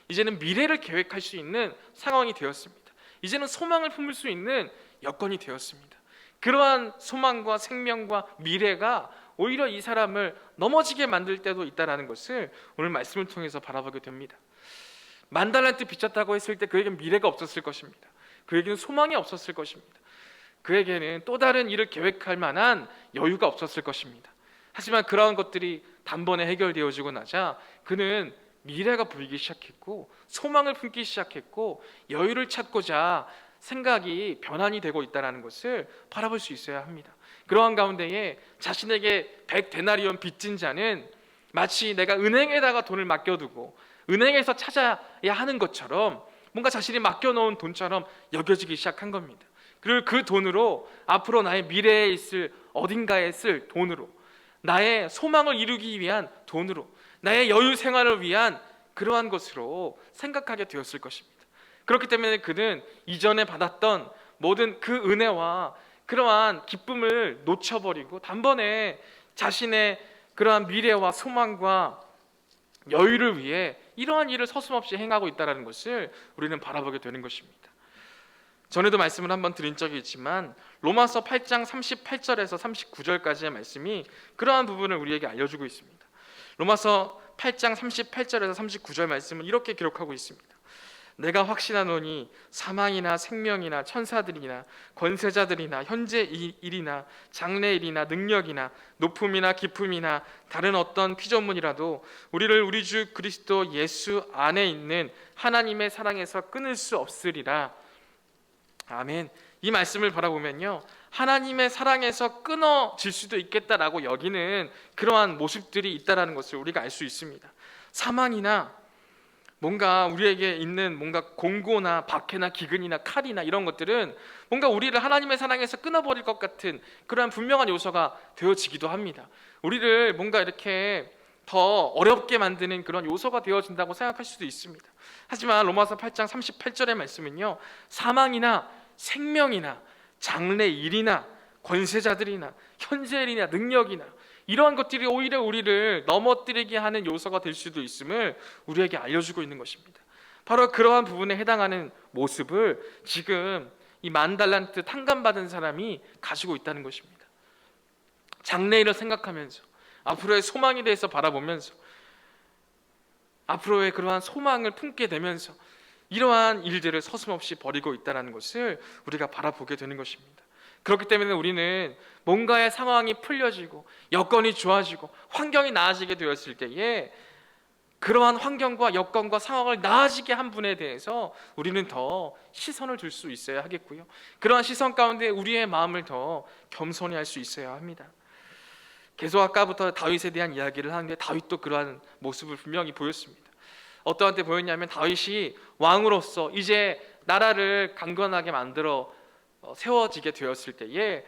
이제는 미래를 계획할 수 있는 상황이 되었습니다. 이제는 소망을 품을 수 있는 여건이 되었습니다. 그러한 소망과 생명과 미래가 오히려 이 사람을 넘어지게 만들 때도 있다는 것을 오늘 말씀을 통해서 바라보게 됩니다. 10,000달란트 빚졌다고 했을 때 그에게는 미래가 없었을 것입니다. 그에게는 소망이 없었을 것입니다. 그에게는 또 다른 일을 계획할 만한 여유가 없었을 것입니다. 하지만 그러한 것들이 단번에 해결되어지고 나자 그는 미래가 보이기 시작했고, 소망을 품기 시작했고, 여유를 찾고자 생각이 변환이 되고 있다는 것을 바라볼 수 있어야 합니다. 그러한 가운데에 자신에게 100데나리온 빚진 자는 마치 내가 은행에다가 돈을 맡겨두고 은행에서 찾아야 하는 것처럼, 뭔가 자신이 맡겨놓은 돈처럼 여겨지기 시작한 겁니다. 그리고 그 돈으로 앞으로 나의 미래에 있을, 어딘가에 쓸 돈으로, 나의 소망을 이루기 위한 돈으로, 나의 여유 생활을 위한 그러한 것으로 생각하게 되었을 것입니다. 그렇기 때문에 그는 이전에 받았던 모든 그 은혜와 그러한 기쁨을 놓쳐버리고 단번에 자신의 그러한 미래와 소망과 여유를 위해 이러한 일을 서슴없이 행하고 있다는 것을 우리는 바라보게 되는 것입니다. 전에도 말씀을 한번 드린 적이 있지만 로마서 8장 38절에서 39절까지의 말씀이 그러한 부분을 우리에게 알려주고 있습니다. 로마서 8장 38절에서 39절 말씀은 이렇게 기록하고 있습니다. 내가 확신하노니 사망이나 생명이나 천사들이나 권세자들이나 현재 일이나 장래 일이나 능력이나 높음이나 깊음이나 다른 어떤 피조물이라도 우리를 우리 주 그리스도 예수 안에 있는 하나님의 사랑에서 끊을 수 없으리라. 아멘. 이 말씀을 바라보면요, 하나님의 사랑에서 끊어질 수도 있겠다라고 여기는 그러한 모습들이 있다라는 것을 우리가 알 수 있습니다. 사망이나 뭔가 우리에게 있는 뭔가 공고나 박해나 기근이나 칼이나 이런 것들은 뭔가 우리를 하나님의 사랑에서 끊어버릴 것 같은 그러한 분명한 요소가 되어지기도 합니다. 우리를 뭔가 이렇게 더 어렵게 만드는 그런 요소가 되어진다고 생각할 수도 있습니다. 하지만 로마서 8장 38절의 말씀은요, 사망이나 생명이나 장래 일이나 권세자들이나 현재 일이나 능력이나 이러한 것들이 오히려 우리를 넘어뜨리게 하는 요소가 될 수도 있음을 우리에게 알려주고 있는 것입니다. 바로 그러한 부분에 해당하는 모습을 지금 이 10,000달란트 탕감받은 사람이 가지고 있다는 것입니다. 장래일을 생각하면서, 앞으로의 소망에 대해서 바라보면서, 앞으로의 그러한 소망을 품게 되면서 이러한 일들을 서슴없이 버리고 있다는 것을 우리가 바라보게 되는 것입니다. 그렇기 때문에 우리는 뭔가의 상황이 풀려지고 여건이 좋아지고 환경이 나아지게 되었을 때에 그러한 환경과 여건과 상황을 나아지게 한 분에 대해서 우리는 더 시선을 둘 수 있어야 하겠고요. 그러한 시선 가운데 우리의 마음을 더 겸손히 할 수 있어야 합니다. 계속 아까부터 다윗에 대한 이야기를 하는데 다윗도 그러한 모습을 분명히 보였습니다. 어떠한 때 보였냐면 다윗이 왕으로서 이제 나라를 강건하게 만들어 세워지게 되었을 때에,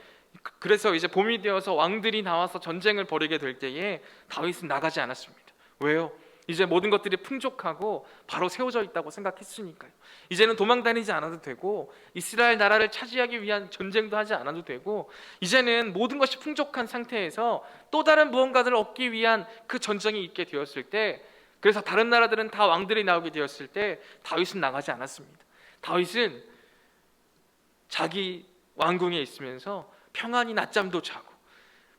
그래서 이제 봄이 되어서 왕들이 나와서 전쟁을 벌이게 될 때에 다윗은 나가지 않았습니다. 왜요? 이제 모든 것들이 풍족하고 바로 세워져 있다고 생각했으니까요. 이제는 도망 다니지 않아도 되고 이스라엘 나라를 차지하기 위한 전쟁도 하지 않아도 되고 이제는 모든 것이 풍족한 상태에서 또 다른 무언가를 얻기 위한 그 전쟁이 있게 되었을 때, 그래서 다른 나라들은 다 왕들이 나오게 되었을 때 다윗은 나가지 않았습니다. 다윗은 자기 왕궁에 있으면서 평안히 낮잠도 자고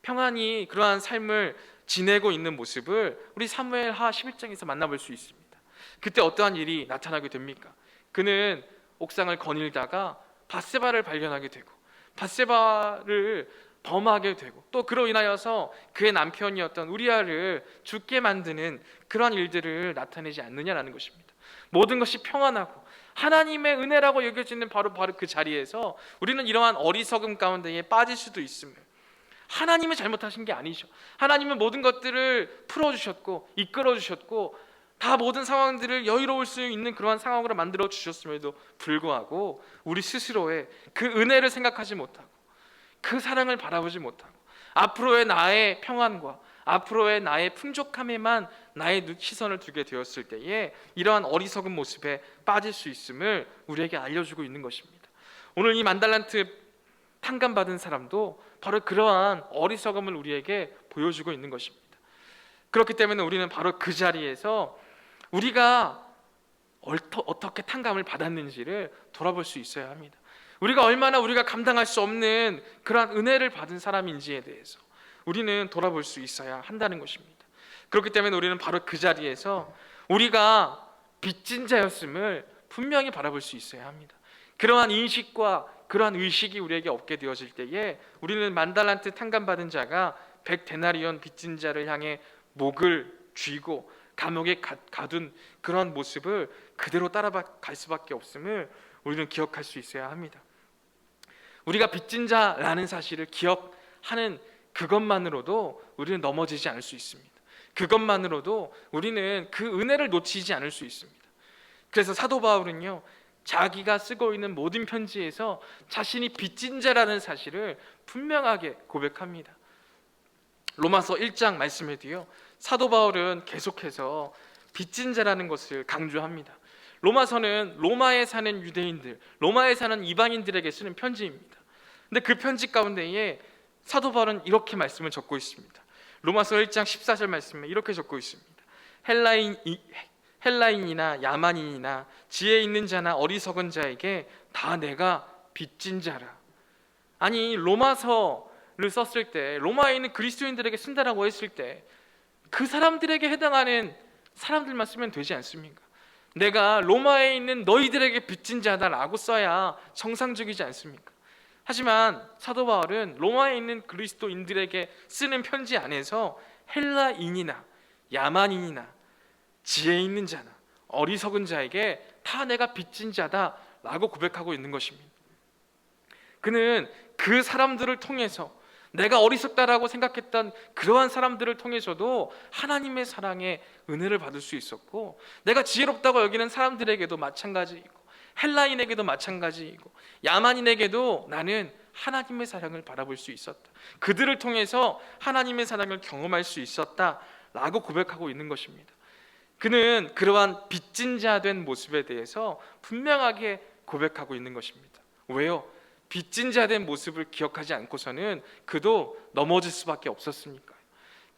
평안히 그러한 삶을 지내고 있는 모습을 우리 사무엘하 11장에서 만나볼 수 있습니다. 그때 어떠한 일이 나타나게 됩니까? 그는 옥상을 거닐다가 밧세바를 발견하게 되고 밧세바를 범하게 되고 또 그로 인하여서 그의 남편이었던 우리아를 죽게 만드는 그러한 일들을 나타내지 않느냐라는 것입니다. 모든 것이 평안하고 하나님의 은혜라고 여겨지는 바로 그 자리에서 우리는 이러한 어리석음 가운데에 빠질 수도 있음을, 하나님이 잘못하신 게 아니죠. 하나님은 모든 것들을 풀어주셨고 이끌어주셨고 다 모든 상황들을 여유로울 수 있는 그러한 상황으로 만들어 주셨음에도 불구하고 우리 스스로의 그 은혜를 생각하지 못하고 그 사랑을 바라보지 못하고 앞으로의 나의 평안과 앞으로의 나의 풍족함에만 나의 시선을 두게 되었을 때에 이러한 어리석은 모습에 빠질 수 있음을 우리에게 알려주고 있는 것입니다. 오늘 이 만달란트 탕감받은 사람도 바로 그러한 어리석음을 우리에게 보여주고 있는 것입니다. 그렇기 때문에 우리는 바로 그 자리에서 우리가 어떻게 탕감을 받았는지를 돌아볼 수 있어야 합니다. 우리가 얼마나 우리가 감당할 수 없는 그러한 은혜를 받은 사람인지에 대해서 우리는 돌아볼 수 있어야 한다는 것입니다. 그렇기 때문에 우리는 바로 그 자리에서 우리가 빚진 자였음을 분명히 바라볼 수 있어야 합니다. 그러한 인식과 그러한 의식이 우리에게 없게 되어질 때에 우리는 만달란트 탕감받은 자가 100데나리온 빚진 자를 향해 목을 쥐고 감옥에 가둔 그러한 모습을 그대로 따라갈 수밖에 없음을 우리는 기억할 수 있어야 합니다. 우리가 빚진 자라는 사실을 기억하는 그것만으로도 우리는 넘어지지 않을 수 있습니다. 그것만으로도 우리는 그 은혜를 놓치지 않을 수 있습니다. 그래서 사도 바울은요, 자기가 쓰고 있는 모든 편지에서 자신이 빚진 자라는 사실을 분명하게 고백합니다. 로마서 1장 말씀에도요, 사도 바울은 계속해서 빚진 자라는 것을 강조합니다. 로마서는 로마에 사는 유대인들, 로마에 사는 이방인들에게 쓰는 편지입니다. 근데 그 편지 가운데에 사도 바울은 이렇게 말씀을 적고 있습니다. 로마서 1장 14절 말씀에 이렇게 적고 있습니다. 헬라인이나 야만인이나 지혜 있는 자나 어리석은 자에게 다 내가 빚진 자라. 아니, 로마서를 썼을 때, 로마에 있는 그리스도인들에게 쓴다라고 했을 때 그 사람들에게 해당하는 사람들만 쓰면 되지 않습니까? 내가 로마에 있는 너희들에게 빚진 자다라고 써야 정상적이지 않습니까? 하지만 사도 바울은 로마에 있는 그리스도인들에게 쓰는 편지 안에서 헬라인이나 야만인이나 지혜 있는 자나 어리석은 자에게 다 내가 빚진 자다라고 고백하고 있는 것입니다. 그는 그 사람들을 통해서, 내가 어리석다라고 생각했던 그러한 사람들을 통해서도 하나님의 사랑의 은혜를 받을 수 있었고, 내가 지혜롭다고 여기는 사람들에게도 마찬가지이고, 헬라인에게도 마찬가지이고, 야만인에게도 나는 하나님의 사랑을 바라볼 수 있었다. 그들을 통해서 하나님의 사랑을 경험할 수 있었다라고 고백하고 있는 것입니다. 그는 그러한 빚진 자 된 모습에 대해서 분명하게 고백하고 있는 것입니다. 왜요? 빚진 자 된 모습을 기억하지 않고서는 그도 넘어질 수밖에 없었으니까요.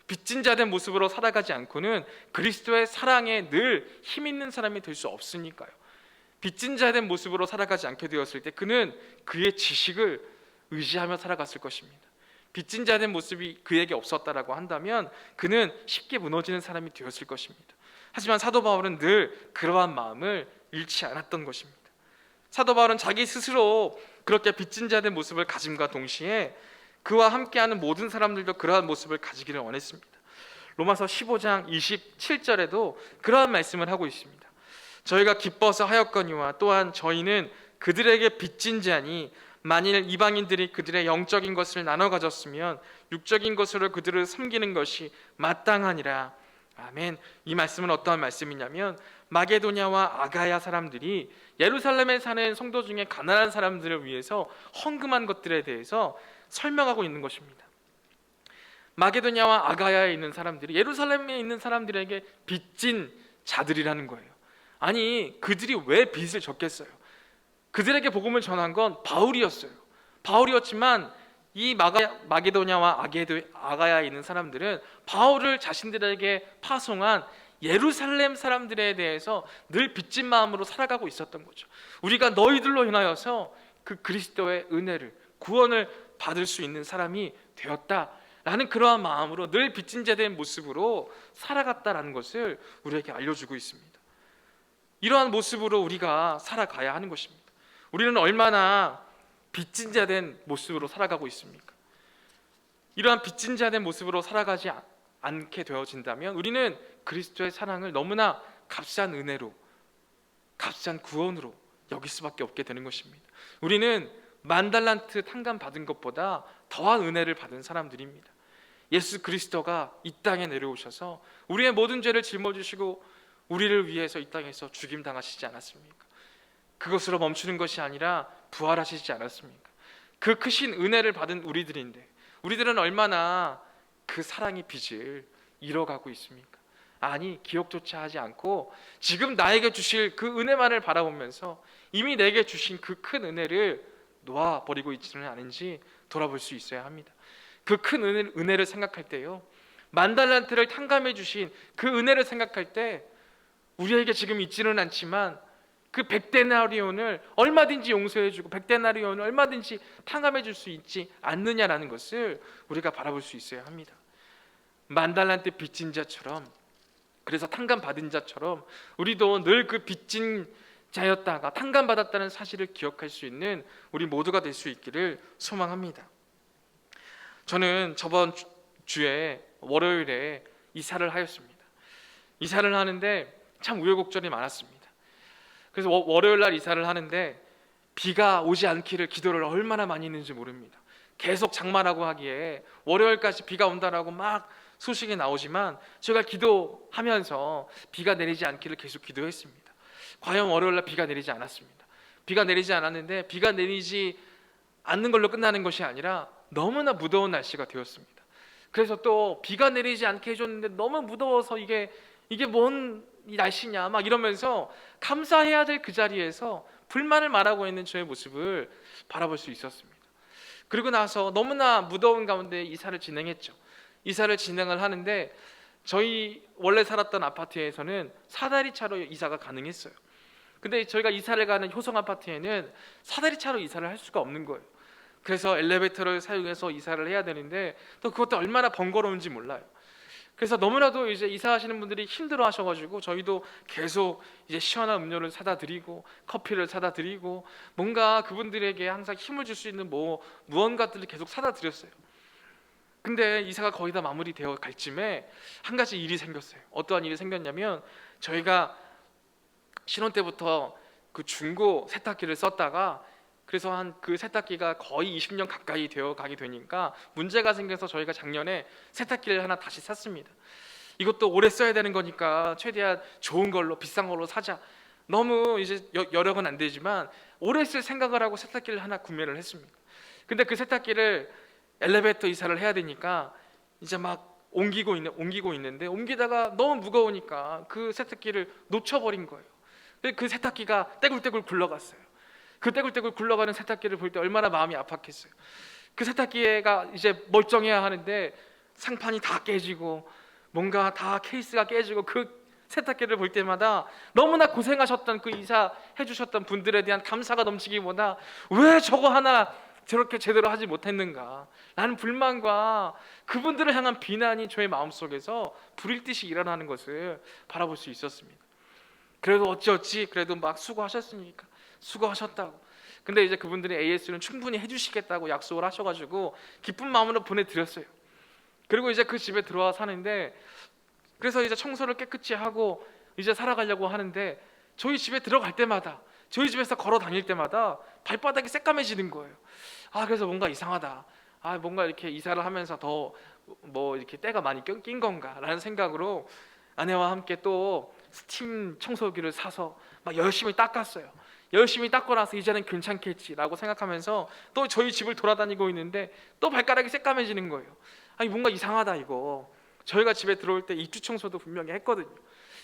빚진 자 된 모습으로 살아가지 않고는 그리스도의 사랑에 늘 힘있는 사람이 될 수 없으니까요. 빚진 자 된 모습으로 살아가지 않게 되었을 때 그는 그의 지식을 의지하며 살아갔을 것입니다. 빚진 자 된 모습이 그에게 없었다라고 한다면 그는 쉽게 무너지는 사람이 되었을 것입니다. 하지만 사도 바울은 늘 그러한 마음을 잃지 않았던 것입니다. 사도 바울은 자기 스스로 그렇게 빚진 자 된 모습을 가짐과 동시에 그와 함께하는 모든 사람들도 그러한 모습을 가지기를 원했습니다. 로마서 15장 27절에도 그러한 말씀을 하고 있습니다. 저희가 기뻐서 하였거니와 또한 저희는 그들에게 빚진 자니 만일 이방인들이 그들의 영적인 것을 나눠 가졌으면 육적인 것으로 그들을 섬기는 것이 마땅하니라. 아멘. 이 말씀은 어떠한 말씀이냐면 마게도냐와 아가야 사람들이 예루살렘에 사는 성도 중에 가난한 사람들을 위해서 헌금한 것들에 대해서 설명하고 있는 것입니다. 마게도냐와 아가야에 있는 사람들이 예루살렘에 있는 사람들에게 빚진 자들이라는 거예요. 아니, 그들이 왜 빚을 졌겠어요? 그들에게 복음을 전한 건 바울이었어요. 바울이었지만 이 마게도냐와 아가야에 있는 사람들은 바울을 자신들에게 파송한 예루살렘 사람들에 대해서 늘 빚진 마음으로 살아가고 있었던 거죠. 우리가 너희들로 인하여서 그 그리스도의 은혜를, 구원을 받을 수 있는 사람이 되었다라는 그러한 마음으로 늘 빚진 자 된 모습으로 살아갔다라는 것을 우리에게 알려주고 있습니다. 이러한 모습으로 우리가 살아가야 하는 것입니다. 우리는 얼마나 빚진 자 된 모습으로 살아가고 있습니까? 이러한 빚진 자 된 모습으로 살아가지 않게 되어진다면 우리는 그리스도의 사랑을 너무나 값싼 은혜로, 값싼 구원으로 여길 수밖에 없게 되는 것입니다. 우리는 10,000달란트 탕감 받은 것보다 더한 은혜를 받은 사람들입니다. 예수 그리스도가 이 땅에 내려오셔서 우리의 모든 죄를 짊어지시고 우리를 위해서 이 땅에서 죽임 당하시지 않았습니까? 그것으로 멈추는 것이 아니라 부활하시지 않았습니까? 그 크신 은혜를 받은 우리들인데 우리들은 얼마나 그 사랑의 빚을 잃어가고 있습니까? 아니, 기억조차 하지 않고 지금 나에게 주실 그 은혜만을 바라보면서 이미 내게 주신 그 큰 은혜를 놓아버리고 있지는 않은지 돌아볼 수 있어야 합니다. 그 큰 은혜를 생각할 때요, 10,000달란트를 탕감해 주신 그 은혜를 생각할 때 우리에게 지금 있지는 않지만 그 100데나리온을 얼마든지 용서해주고 100데나리온을 얼마든지 탕감해 줄 수 있지 않느냐라는 것을 우리가 바라볼 수 있어야 합니다. 10,000달란트 빚진 자처럼, 그래서 탕감 받은 자처럼 우리도 늘 그 빚진 자였다가 탕감 받았다는 사실을 기억할 수 있는 우리 모두가 될 수 있기를 소망합니다. 저는 저번 주에 월요일에 이사를 하였습니다. 이사를 하는데 참 우여곡절이 많았습니다. 그래서 월요일 날 이사를 하는데 비가 오지 않기를 기도를 얼마나 많이 했는지 모릅니다. 계속 장마라고 하기에 월요일까지 비가 온다라고 막 소식이 나오지만 제가 기도하면서 비가 내리지 않기를 계속 기도했습니다. 과연 월요일 날 비가 내리지 않았습니다. 비가 내리지 않았는데 비가 내리지 않는 걸로 끝나는 것이 아니라 너무나 무더운 날씨가 되었습니다. 그래서 또 비가 내리지 않게 해줬는데 너무 무더워서 이게 뭔 이 날씨냐 막 이러면서 감사해야 될 그 자리에서 불만을 말하고 있는 저의 모습을 바라볼 수 있었습니다. 그리고 나서 너무나 무더운 가운데 이사를 진행했죠. 이사를 진행을 하는데 저희 원래 살았던 아파트에서는 사다리 차로 이사가 가능했어요. 근데 저희가 이사를 가는 효성 아파트에는 사다리 차로 이사를 할 수가 없는 거예요. 그래서 엘리베이터를 사용해서 이사를 해야 되는데 또 그것도 얼마나 번거로운지 몰라요. 그래서 너무나도 이제 이사하시는 분들이 힘들어하셔가지고 저희도 계속 이제 시원한 음료를 사다 드리고 커피를 사다 드리고 뭔가 그분들에게 항상 힘을 줄 수 있는 무언가들을 계속 사다 드렸어요. 근데 이사가 거의 다 마무리되어 갈 쯤에 한 가지 일이 생겼어요. 어떠한 일이 생겼냐면 저희가 신혼 때부터 그 중고 세탁기를 썼다가 그래서 한 그 세탁기가 거의 20년 가까이 되어 가게 되니까 문제가 생겨서 저희가 작년에 세탁기를 하나 다시 샀습니다. 이것도 오래 써야 되는 거니까 최대한 좋은 걸로, 비싼 걸로 사자. 너무 이제 여러 건 안 되지만 오래 쓸 생각을 하고 세탁기를 하나 구매를 했습니다. 근데 그 세탁기를 엘리베이터 이사를 해야 되니까 이제 막 옮기고 있는데 옮기다가 너무 무거우니까 그 세탁기를 놓쳐버린 거예요. 그 세탁기가 떼굴떼굴 굴러갔어요. 그 떼굴떼굴 굴러가는 세탁기를 볼 때 얼마나 마음이 아팠겠어요. 그 세탁기가 이제 멀쩡해야 하는데 상판이 다 깨지고 뭔가 다 케이스가 깨지고 그 세탁기를 볼 때마다 너무나 고생하셨던 그 이사 해주셨던 분들에 대한 감사가 넘치기보다 왜 저거 하나 저렇게 제대로 하지 못했는가 라는 불만과 그분들을 향한 비난이 저의 마음속에서 불일 듯이 일어나는 것을 바라볼 수 있었습니다. 그래도 어찌어찌 그래도 막 수고하셨으니까 수고하셨다고 근데 이제 그분들이 AS는 충분히 해주시겠다고 약속을 하셔가지고 기쁜 마음으로 보내드렸어요. 그리고 이제 그 집에 들어와 사는데, 그래서 이제 청소를 깨끗이 하고 이제 살아가려고 하는데, 저희 집에 들어갈 때마다, 저희 집에서 걸어 다닐 때마다 발바닥이 새까매지는 거예요. 그래서 뭔가 이상하다. 뭔가 이렇게 이사를 하면서 더 뭐 이렇게 때가 많이 낀 건가라는 생각으로 아내와 함께 또 스팀 청소기를 사서 막 열심히 닦았어요. 열심히 닦고 나서 이제는 괜찮겠지라고 생각하면서 또 저희 집을 돌아다니고 있는데 또 발가락이 새까매지는 거예요. 뭔가 이상하다 이거. 저희가 집에 들어올 때 입주 청소도 분명히 했거든요.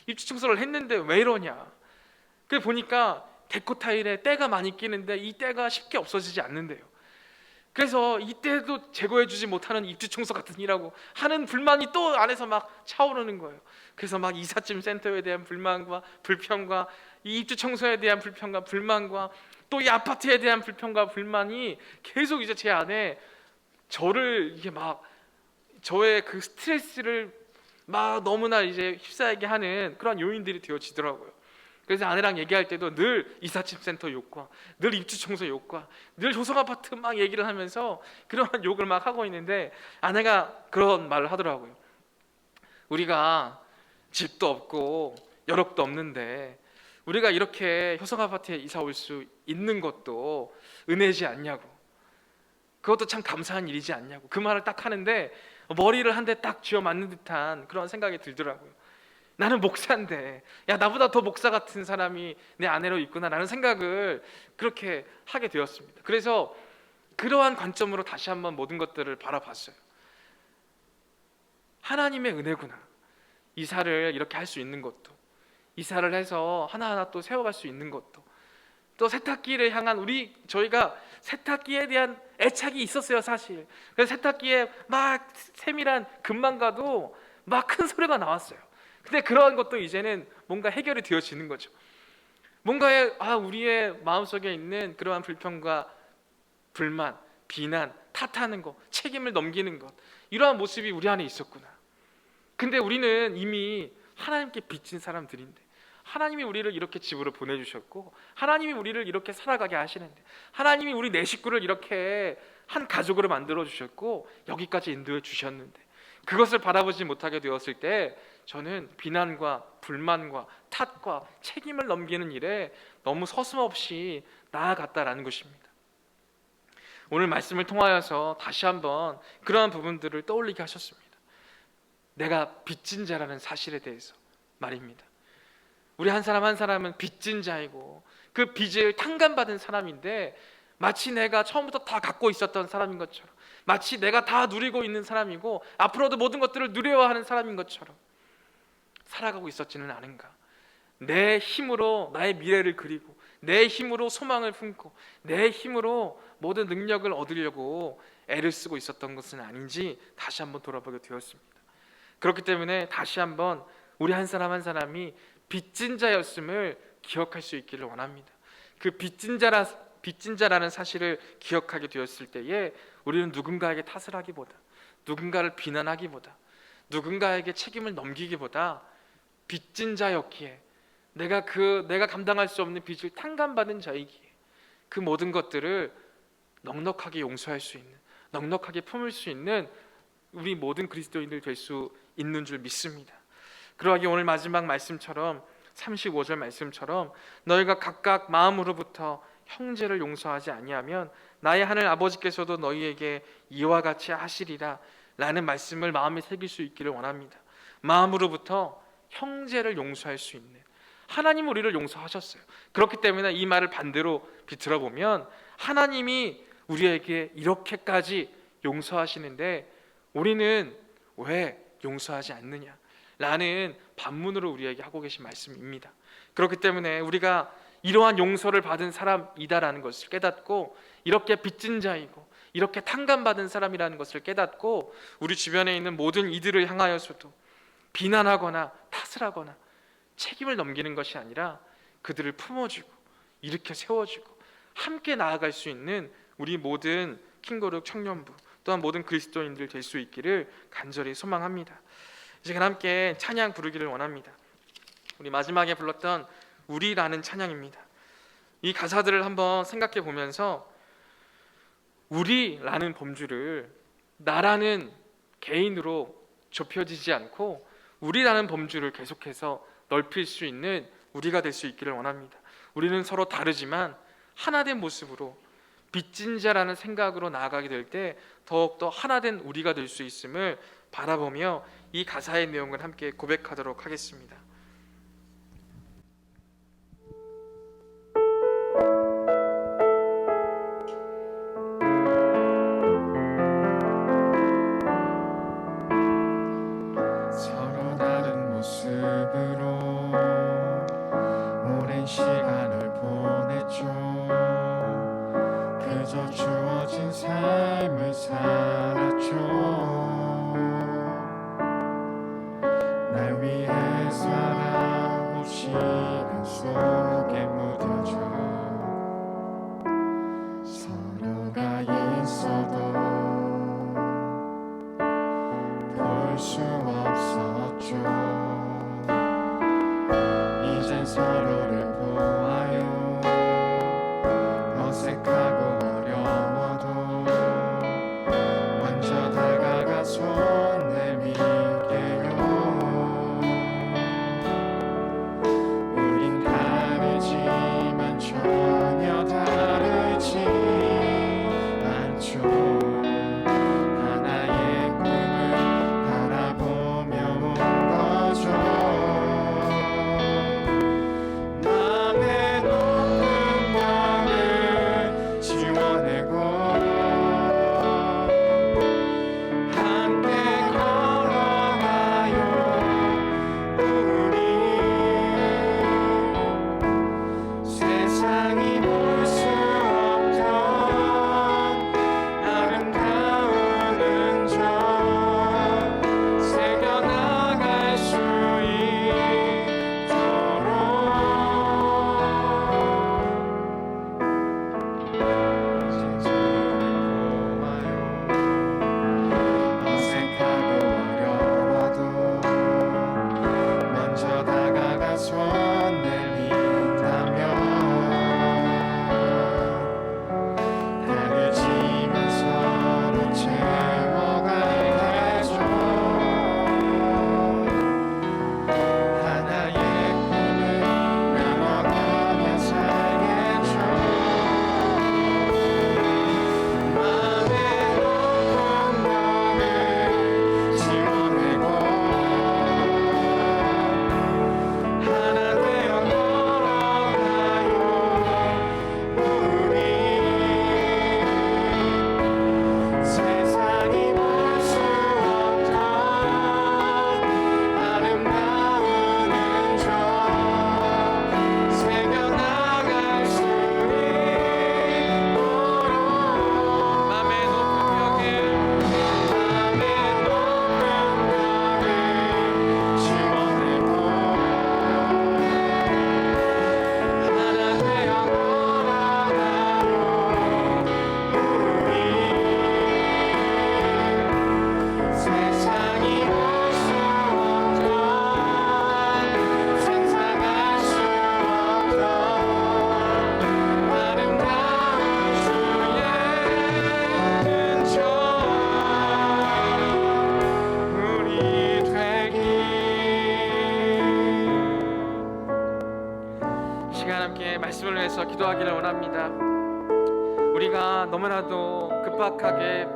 입주 청소를 했는데 왜 이러냐. 그래 보니까 데코 타일에 때가 많이 끼는데 이 때가 쉽게 없어지지 않는데요. 그래서 이때도 제거해주지 못하는 입주 청소 같은 일하고 하는 불만이 또 안에서 막 차오르는 거예요. 그래서 막 이삿짐 센터에 대한 불만과 불평과 이 입주 청소에 대한 불평과 불만과 또 이 아파트에 대한 불평과 불만이 계속 이제 제 안에 저를 이게 막 저의 그 스트레스를 막 너무나 이제 휩싸이게 하는 그런 요인들이 되어지더라고요. 그래서 아내랑 얘기할 때도 늘 이삿짐 센터 욕과 늘 입주 청소 욕과 늘 조성 아파트 막 얘기를 하면서 그런 욕을 막 하고 있는데, 아내가 그런 말을 하더라고요. 우리가 집도 없고 여력도 없는데 우리가 이렇게 효성 아파트에 이사 올 수 있는 것도 은혜지 않냐고, 그것도 참 감사한 일이지 않냐고, 그 말을 딱 하는데 머리를 한 대 딱 쥐어 맞는 듯한 그런 생각이 들더라고요. 나는 목사인데 나보다 더 목사 같은 사람이 내 아내로 있구나라는 생각을 그렇게 하게 되었습니다. 그래서 그러한 관점으로 다시 한번 모든 것들을 바라봤어요. 하나님의 은혜구나. 이사를 이렇게 할 수 있는 것도, 이사를 해서 하나하나 또 세워갈 수 있는 것도, 또 세탁기를 향한 저희가 세탁기에 대한 애착이 있었어요 사실. 그래서 세탁기에 막 세밀한 금만 가도 막 큰 소리가 나왔어요. 근데 그러한 것도 이제는 뭔가 해결이 되어지는 거죠. 뭔가에 우리의 마음속에 있는 그러한 불평과 불만, 비난, 탓하는 것, 책임을 넘기는 것, 이러한 모습이 우리 안에 있었구나. 근데 우리는 이미 하나님께 빚진 사람들인데, 하나님이 우리를 이렇게 집으로 보내주셨고, 하나님이 우리를 이렇게 살아가게 하시는데, 하나님이 우리 네 식구를 이렇게 한 가족으로 만들어 주셨고 여기까지 인도해 주셨는데, 그것을 바라보지 못하게 되었을 때 저는 비난과 불만과 탓과 책임을 넘기는 일에 너무 서슴없이 나아갔다라는 것입니다. 오늘 말씀을 통하여서 다시 한번 그러한 부분들을 떠올리게 하셨습니다. 내가 빚진 자라는 사실에 대해서 말입니다. 우리 한 사람 한 사람은 빚진 자이고 그 빚을 탕감받은 사람인데, 마치 내가 처음부터 다 갖고 있었던 사람인 것처럼, 마치 내가 다 누리고 있는 사람이고 앞으로도 모든 것들을 누려야 하는 사람인 것처럼 살아가고 있었지는 않은가. 내 힘으로 나의 미래를 그리고 내 힘으로 소망을 품고 내 힘으로 모든 능력을 얻으려고 애를 쓰고 있었던 것은 아닌지 다시 한번 돌아보게 되었습니다. 그렇기 때문에 다시 한번 우리 한 사람 한 사람이 빚진 자였음을 기억할 수 있기를 원합니다. 그 빚진 자라는 사실을 기억하게 되었을 때에 우리는 누군가에게 탓을 하기보다, 누군가를 비난하기보다, 누군가에게 책임을 넘기기보다 빚진 자였기에, 내가 감당할 수 없는 빚을 탕감받은 자이기에 그 모든 것들을 넉넉하게 용서할 수 있는, 넉넉하게 품을 수 있는 우리 모든 그리스도인들 될 수 있는 줄 믿습니다. 그러하기 오늘 마지막 말씀처럼 35절 말씀처럼 너희가 각각 마음으로부터 형제를 용서하지 아니하면 나의 하늘 아버지께서도 너희에게 이와 같이 하시리라 라는 말씀을 마음에 새길 수 있기를 원합니다. 마음으로부터 형제를 용서할 수 있는, 하나님은 우리를 용서하셨어요. 그렇기 때문에 이 말을 반대로 비틀어 보면 하나님이 우리에게 이렇게까지 용서하시는데 우리는 왜 용서하지 않느냐 라는 반문으로 우리에게 하고 계신 말씀입니다. 그렇기 때문에 우리가 이러한 용서를 받은 사람이다라는 것을 깨닫고, 이렇게 빚진 자이고 이렇게 탕감받은 사람이라는 것을 깨닫고, 우리 주변에 있는 모든 이들을 향하여서도 비난하거나 탓을 하거나 책임을 넘기는 것이 아니라 그들을 품어주고 일으켜 세워주고 함께 나아갈 수 있는 우리 모든 킹거룩 청년부 또한 모든 그리스도인들 될 수 있기를 간절히 소망합니다. 이제 함께 찬양 부르기를 원합니다. 우리 마지막에 불렀던 우리라는 찬양입니다. 이 가사들을 한번 생각해 보면서 우리라는 범주를 나라는 개인으로 좁혀지지 않고 우리라는 범주를 계속해서 넓힐 수 있는 우리가 될 수 있기를 원합니다. 우리는 서로 다르지만 하나된 모습으로 빚진 자라는 생각으로 나아가게 될 때 더욱더 하나된 우리가 될 수 있음을 바라보며 이 가사의 내용을 함께 고백하도록 하겠습니다. 서로 다른 모습으로 오랜 시간을 보냈죠. 그저 주어진 삶을 살았죠. 날 위해 살아온 시간 속에 묻어져 서로가 있어도 볼 수 없었죠. 이젠 서로를 보아요. 어색하고 어려워도 먼저 다가가 손 내밀게요. 우린 다르지만 전혀 다르지 않죠. 하나의 꿈을 바라보며 온 거죠. 맘의 높은 벽을 지워내고 함께 걸어가요. 우리 세상이 볼 수 없던 아름다운 흔적 새겨나갈 수 있도록 이제 저를 보아요. 어색하고 어려워도 먼저 다가가 손 내민다면 다르지만 서로 채워갈 테죠. 하나의 꿈을 나눠가며 살겠죠. 맘의 높은 벽을 지워내고 하나 되어 걸어가요. 우리 세상이 볼 수 없던 아름다운 흔적 새겨나갈 수 있도록 맘의 높은 벽을 맘의 높은 벽을 지워내고 하나 되어 걸어가요. 우리 세상이 볼 수 없던 상상할 수 없던 아름다운 주의 흔적 우리 되길. 시간 함께 말씀을 위해서 기도하기를 원합니다. 우리가 너무나도 급박하게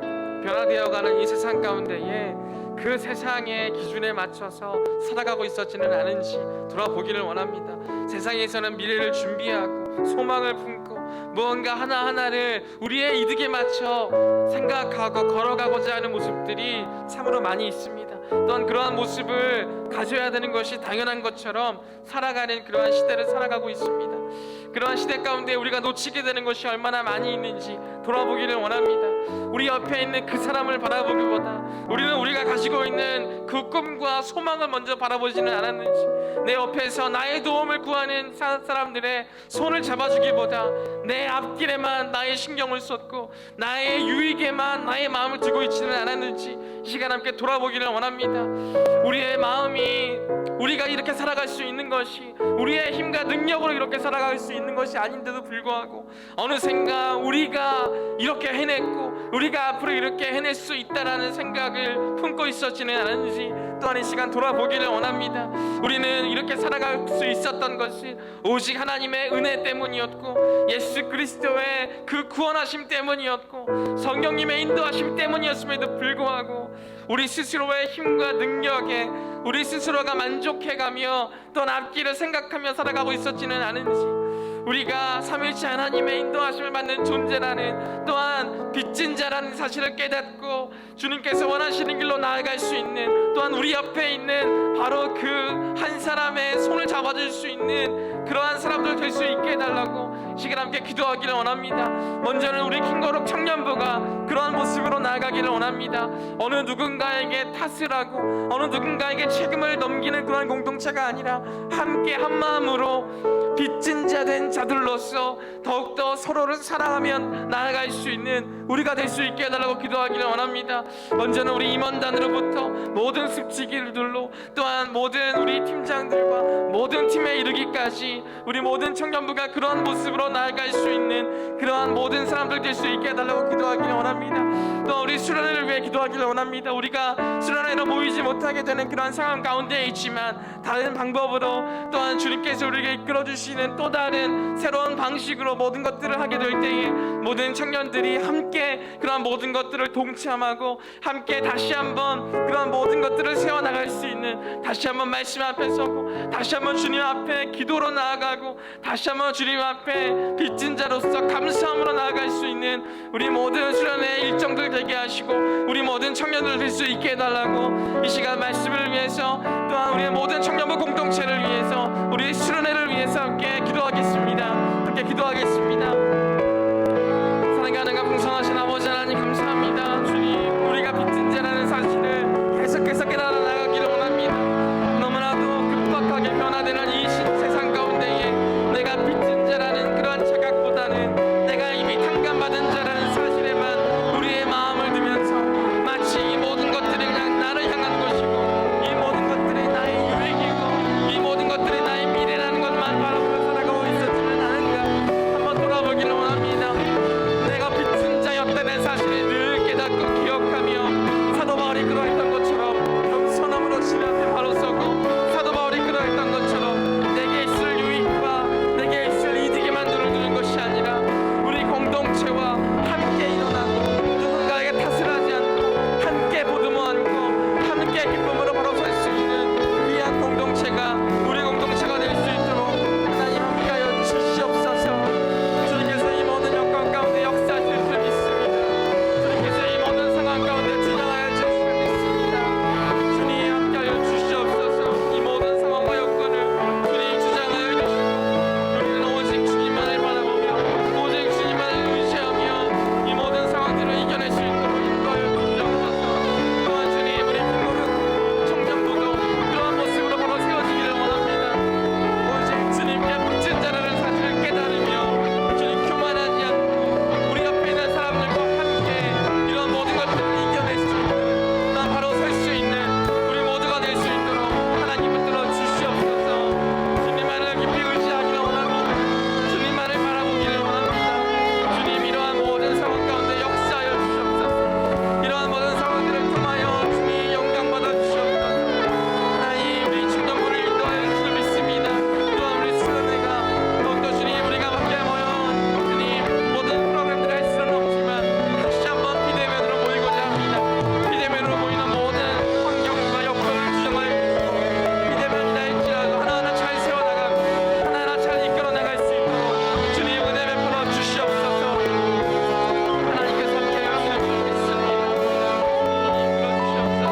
변화되어가는 이 세상 가운데에 그 세상의 기준에 맞춰서 살아가고 있었지는 않은지 돌아보기를 원합니다. 세상에서는 미래를 준비하고 소망을 품고 무언가 하나하나를 우리의 이득에 맞춰 생각하고 걸어가고자 하는 모습들이 참으로 많이 있습니다. 또한 그러한 모습을 가져야 되는 것이 당연한 것처럼 살아가는 그러한 시대를 살아가고 있습니다. 그러한 시대 가운데 우리가 놓치게 되는 것이 얼마나 많이 있는지 돌아보기를 원합니다. 우리 옆에 있는 그 사람을 바라보기보다 우리는 우리가 가지고 가지고 있는 그 꿈과 소망을 먼저 바라보지는 않았는지, 내 옆에서 나의 도움을 구하는 사람들의 손을 잡아주기보다 내 앞길에만 나의 신경을 쏟고 나의 유익에만 나의 마음을 두고 있지는 않았는지 이 시간 함께 돌아보기를 원합니다. 우리의 마음이 우리가 이렇게 살아갈 수 있는 것이 우리의 힘과 능력으로 이렇게 살아갈 수 있는 것이 아닌데도 불구하고 어느샌가 우리가 이렇게 해냈고 우리가 앞으로 이렇게 해낼 수 있다라는 생각을 품고 있었지는 않은지 또한 이 시간 돌아보기를 원합니다. 우리는 이렇게 살아갈 수 있었던 것이 오직 하나님의 은혜 때문이었고 예수 그리스도의 그 구원하심 때문이었고 성령님의 인도하심 때문이었음에도 불구하고 우리 스스로의 힘과 능력에 우리 스스로가 만족해가며 또한 앞길을 생각하며 살아가고 있었지는 않은지, 우리가 삼위일체 하나님의 인도하심을 받는 존재라는, 또한 빚진 자라는 사실을 깨닫고 주님께서 원하시는 길로 나아갈 수 있는, 또한 우리 옆에 있는 바로 그 한 사람의 손을 잡아줄 수 있는 그러한 사람들 될 수 있게 해달라고 시간 함께 기도하기를 원합니다. 먼저는 우리 킹거룩 청년부가 그러한 모습으로 나아가기를 원합니다. 어느 누군가에게 탓을 하고 어느 누군가에게 책임을 넘기는 그러한 공동체가 아니라 함께 한 마음으로 빚진 자 된 자들로서 더욱더 서로를 사랑하며 나아갈 수 있는 우리가 될 수 있게 해달라고 기도하기를 원합니다. 먼저는 우리 임원단으로부터 모든 습지기들로, 또한 모든 우리 팀장들과 모든 팀에 이르기까지 우리 모든 청년부가 그러한 모습으로 나아갈 수 있는 그러한 모든 사람들 될 수 있게 해달라고 기도하기를 원합니다. 또 우리 수련회를 위해 기도하기를 원합니다. 우리가 수련회로 모이지 못하게 되는 그러한 상황 가운데 있지만 다른 방법으로 또한 주님께서 우리에게 이끌어주시는 또 다른 새로운 방식으로 모든 것들을 하게 될 때에 모든 청년들이 함께 그러한 모든 것들을 동참하고 함께 다시 한번 그러한 모든 것들을 세워나갈 수 있는, 다시 한번 말씀 앞에 서고 다시 한번 주님 앞에 기도로 나아가고 다시 한번 주님 앞에 빚진 자로서 감사함으로 나아갈 수 있는 우리 모든 수련회 일정들 되게 하시고 우리 모든 청년들 될 수 있게 해달라고 이 시간 말씀을 위해서, 또한 우리의 모든 청년부 공동체를 위해서, 우리 수련회를 위해서 함께 기도하겠습니다. 함께 기도하겠습니다. 사랑하는 풍성하신 아버지 하나님 감사합니다. 주님, 우리가 빚진 자라는 사실을 계속해서 깨달아 나가기를 원합니다. 너무나도 급박하게 변화되는 이 세상 가운데에 내가 빚진 자라는 그러한 착각보다는 내가 이미 탕감받은 자라는 사실에만 우리의 마음을 두면서 마치 이 모든 것들이 그냥 나를 향한 것이고 이 모든 것들이 나의 유익이고 이 모든 것들이 나의 미래라는 것만 바라보며 살아가고 있었지는 않은가 한번 돌아보기를 원합니다. 내가 빚진 자였다는 사실을 늘 깨닫고 기억하며 사도 바울이 그러했던 것처럼 겸손함으로 주님 앞에 바로 서고 사도 바울이 그러했던 것처럼 내게 있을 유익과 내게 있을 이득에만 눈을 두는 것이 아니라 우리 공동체와 함께 일어나고 누군가에게 탓을 하지 않고 함께 보듬어 안고 함께 기쁨으로 바로 설 수 있는 귀한 공동체가 우리 공동체가 될 수 있도록 하나님 함께하여 주시옵소서. 주님께서 이 모든 여건 가운데 역사하실 줄 믿습니다. 주님께서 이 모든 상황 가운데 진행하여 주실 줄 믿습니다. 주님 함께하여 주시옵소서. 이 모든 상황과 여건을 주님 주장하여 주시고 우리는 오직 주님만을 바라보며 오직 주님만을 의지하며 이 모든 상황들을 이겨낼 수 있도록 인도하여 주시옵소서. 또한 주님, 우리 킹거룩 청년부도 그러한 모습으로 바로 세워지기를 원합니다. 오직 주님께 빚진 자라는 사실을 깨달으며 주님 교만하지 않고 우리 옆에 있는 사람들과 함께 이런 모든 것들을 이겨낼 수 있는, 난 바로 설 수 있는 우리 모두가 될 수 있도록 하나님 붙들어 주시옵소서. 주님만을 깊이 의지하기를 원합니다. 주님만을 바라보기를 원합니다. 주님, 이러한 모든 상황 가운데 역사하여 주시옵소서. 이러한 모든 상황들을 통하여 주님 영광 받아 주시옵소서. 하나님, 우리 청년부를 인도하여 주실 믿습니다. 또한 우리 수련회가 더욱더 주님 우리가 함께 모여 주님 모든 프로그램들을 할 수는 없지만 다시 한번 비대면으로 모이고자 합니다. 비대면으로 모이는 모든 환경과 여건을 주장하여 주시고 비대면이다 할지라도 하나하나 잘 세워나가고 하나하나 잘 이끌어 나갈 수 있도록 주님 은혜 베풀어 주시옵소서. 하나님께서 함께 하시는 줄 믿습니다. 이끌어 주시옵소서.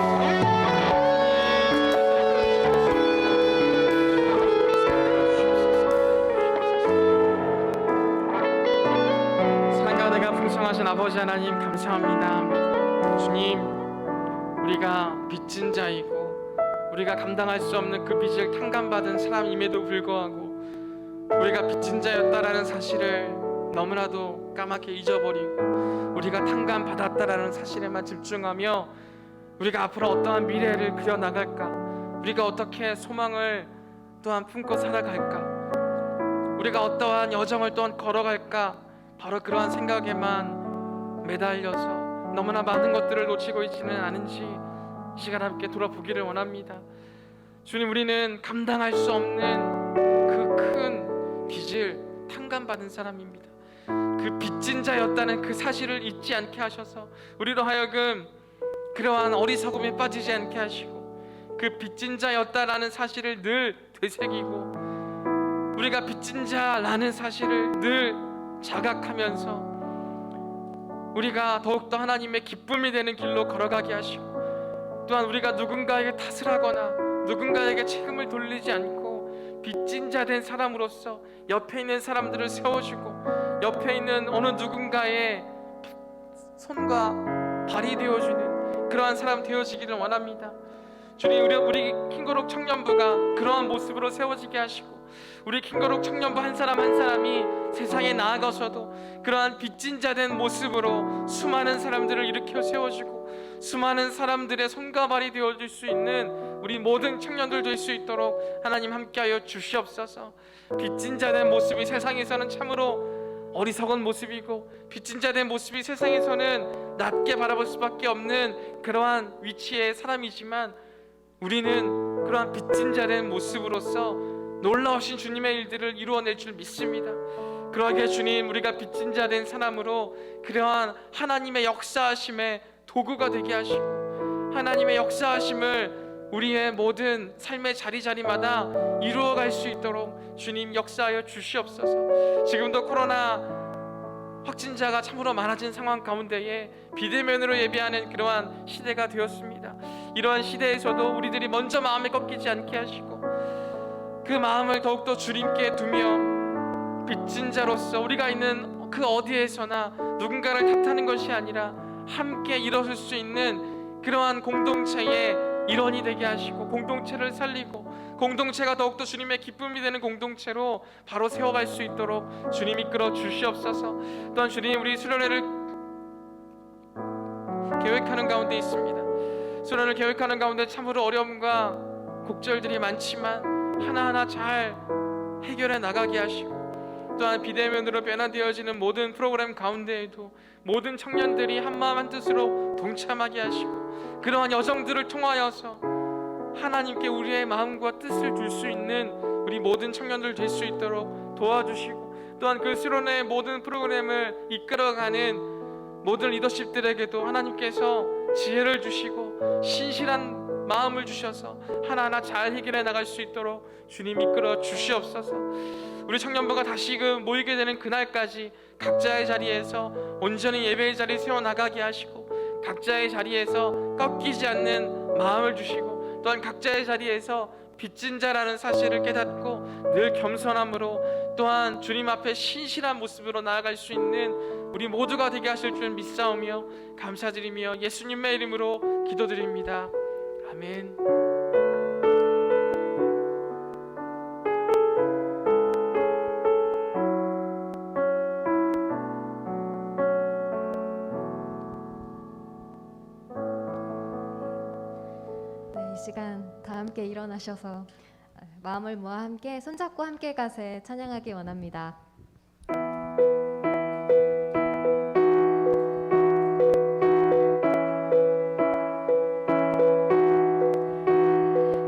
사랑과 은혜가 풍성하신 아버지 하나님 감사합니다. 주님, 우리 우리가 빚진 자이고 우리가 감당할 수 없는 그 빚을 탕감받은 사람임에도 불구하고 우리가 빚진 자였다라는 사실을 너무나도 까맣게 잊어버리고 우리가 탕감받았다라는 사실에만 집중하며 우리가 앞으로 어떠한 미래를 그려나갈까, 우리가 어떻게 소망을 또한 품고 살아갈까, 우리가 어떠한 여정을 또한 걸어갈까, 바로 그러한 생각에만 매달려서 너무나 많은 것들을 놓치고 있지는 않은지 이 시간 함께 돌아보기를 원합니다. 주님, 우리는 감당할 수 없는 그 큰 빚을 탕감받은 사람입니다. 그 빚진 자였다는 그 사실을 잊지 않게 하셔서 우리로 하여금 그러한 어리석음에 빠지지 않게 하시고 그 빚진 자였다라는 사실을 늘 되새기고 우리가 빚진 자라는 사실을 늘 자각하면서 우리가 더욱더 하나님의 기쁨이 되는 길로 걸어가게 하시고 또한 우리가 누군가에게 탓을 하거나 누군가에게 책임을 돌리지 않고 빚진 자 된 사람으로서 옆에 있는 사람들을 세워주고 옆에 있는 어느 누군가의 손과 발이 되어주는 그러한 사람 되어지기를 원합니다. 주님, 우리 킹거룩 청년부가 그러한 모습으로 세워지게 하시고 우리 킹거룩 청년부 한 사람 한 사람이 세상에 나아가서도 그러한 빚진 자 된 모습으로 수많은 사람들을 일으켜 세워주고 수많은 사람들의 손과 발이 되어줄 수 있는 우리 모든 청년들 될 수 있도록 하나님 함께하여 주시옵소서. 빚진 자 된 모습이 세상에서는 참으로 어리석은 모습이고 빚진 자 된 모습이 세상에서는 낮게 바라볼 수밖에 없는 그러한 위치의 사람이지만 우리는 그러한 빚진 자 된 모습으로서 놀라우신 주님의 일들을 이루어낼 줄 믿습니다. 그러기에 주님, 우리가 빚진 자 된 사람으로 그러한 하나님의 역사하심의 도구가 되게 하시고 하나님의 역사하심을 우리의 모든 삶의 자리자리마다 이루어갈 수 있도록 주님 역사하여 주시옵소서. 지금도 코로나 확진자가 참으로 많아진 상황 가운데에 비대면으로 예배하는 그러한 시대가 되었습니다. 이러한 시대에서도 우리들이 먼저 마음에 꺾이지 않게 하시고 그 마음을 더욱더 주님께 두며 빚진 자로서 우리가 있는 그 어디에서나 누군가를 탓하는 것이 아니라 함께 일어설 수 있는 그러한 공동체의 일원이 되게 하시고 공동체를 살리고 공동체가 더욱더 주님의 기쁨이 되는 공동체로 바로 세워갈 수 있도록 주님 이끌어 주시옵소서. 또한 주님, 우리 수련회를 계획하는 가운데 있습니다. 수련을 계획하는 가운데 참으로 어려움과 곡절들이 많지만 하나하나 잘 해결해 나가게 하시고 또한 비대면으로 변화되어지는 모든 프로그램 가운데에도 모든 청년들이 한마음 한뜻으로 동참하게 하시고 그러한 여정들을 통하여서 하나님께 우리의 마음과 뜻을 둘 수 있는 우리 모든 청년들 될 수 있도록 도와주시고 또한 그 수련회의 모든 프로그램을 이끌어가는 모든 리더십들에게도 하나님께서 지혜를 주시고 신실한 마음을 주셔서 하나하나 잘 해결해 나갈 수 있도록 주님 이끌어 주시옵소서. 우리 청년부가 다시금 모이게 되는 그날까지 각자의 자리에서 온전히 예배의 자리 세워나가게 하시고 각자의 자리에서 꺾이지 않는 마음을 주시고 또한 각자의 자리에서 빚진 자라는 사실을 깨닫고 늘 겸손함으로 또한 주님 앞에 신실한 모습으로 나아갈 수 있는 우리 모두가 되게 하실 줄 믿사오며 감사드리며 예수님의 이름으로 기도드립니다. 아멘. 이 시간 다 함께 일어나셔서 마음을 모아 함께 손잡고 함께 가세 찬양하기 원합니다.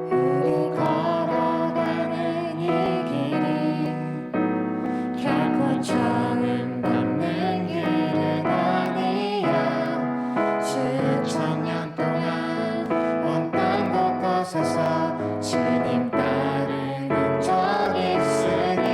우리 걸어가는 이 길이 결코 처음 밟는 길은 아니야. 수천 년 동안 온 땅 곳곳에서 주님 따르는 적 있으니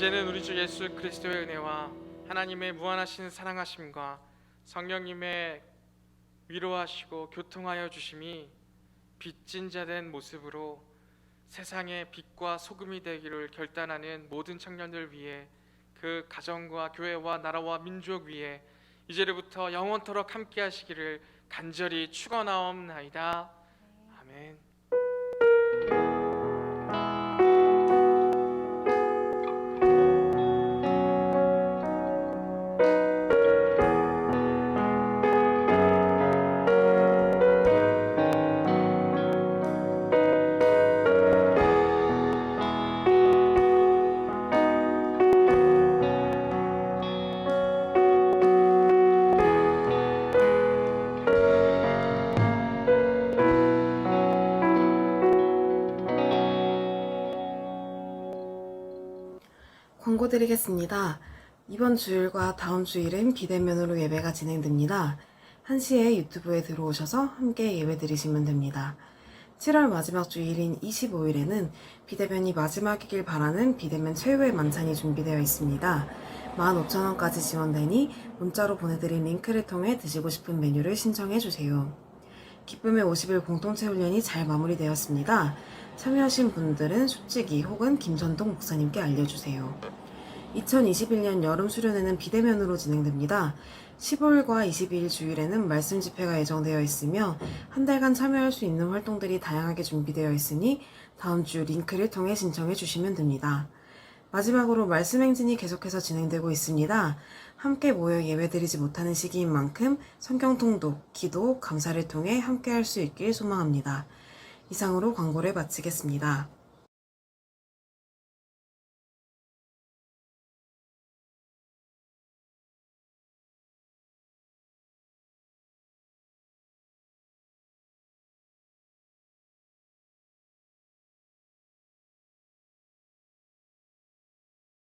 이제는 우리 주 예수 그리스도의 은혜와 하나님의 무한하신 사랑하심과 성령님의 위로하시고 교통하여 주심이 빚진 자 된 모습으로 세상의 빛과 소금이 되기를 결단하는 모든 청년들 위해, 그 가정과 교회와 나라와 민족 위에 이제로부터 영원토록 함께 하시기를 간절히 축원하옵나이다. 아멘. 광고 드리겠습니다. 이번 주일과 다음 주일은 비대면으로 예배가 진행됩니다. 1시에 유튜브에 들어오셔서 함께 예배 드리시면 됩니다. 7월 마지막 주일인 25일에는 비대면이 마지막이길 바라는 비대면 최후의 만찬이 준비되어 있습니다. 15,000원까지 지원되니 문자로 보내드린 링크를 통해 드시고 싶은 메뉴를 신청해 주세요. 기쁨의 50일 공동체 훈련이 잘 마무리되었습니다. 참여하신 분들은 수직이 혹은 김선동 목사님께 알려주세요. 2021년 여름 수련회는 비대면으로 진행됩니다. 15일과 22일 주일에는 말씀 집회가 예정되어 있으며 한 달간 참여할 수 있는 활동들이 다양하게 준비되어 있으니 다음 주 링크를 통해 신청해 주시면 됩니다. 마지막으로 말씀 행진이 계속해서 진행되고 있습니다. 함께 모여 예배드리지 못하는 시기인 만큼 성경 통독, 기도, 감사를 통해 함께 할 수 있길 소망합니다. 이상으로 광고를 마치겠습니다.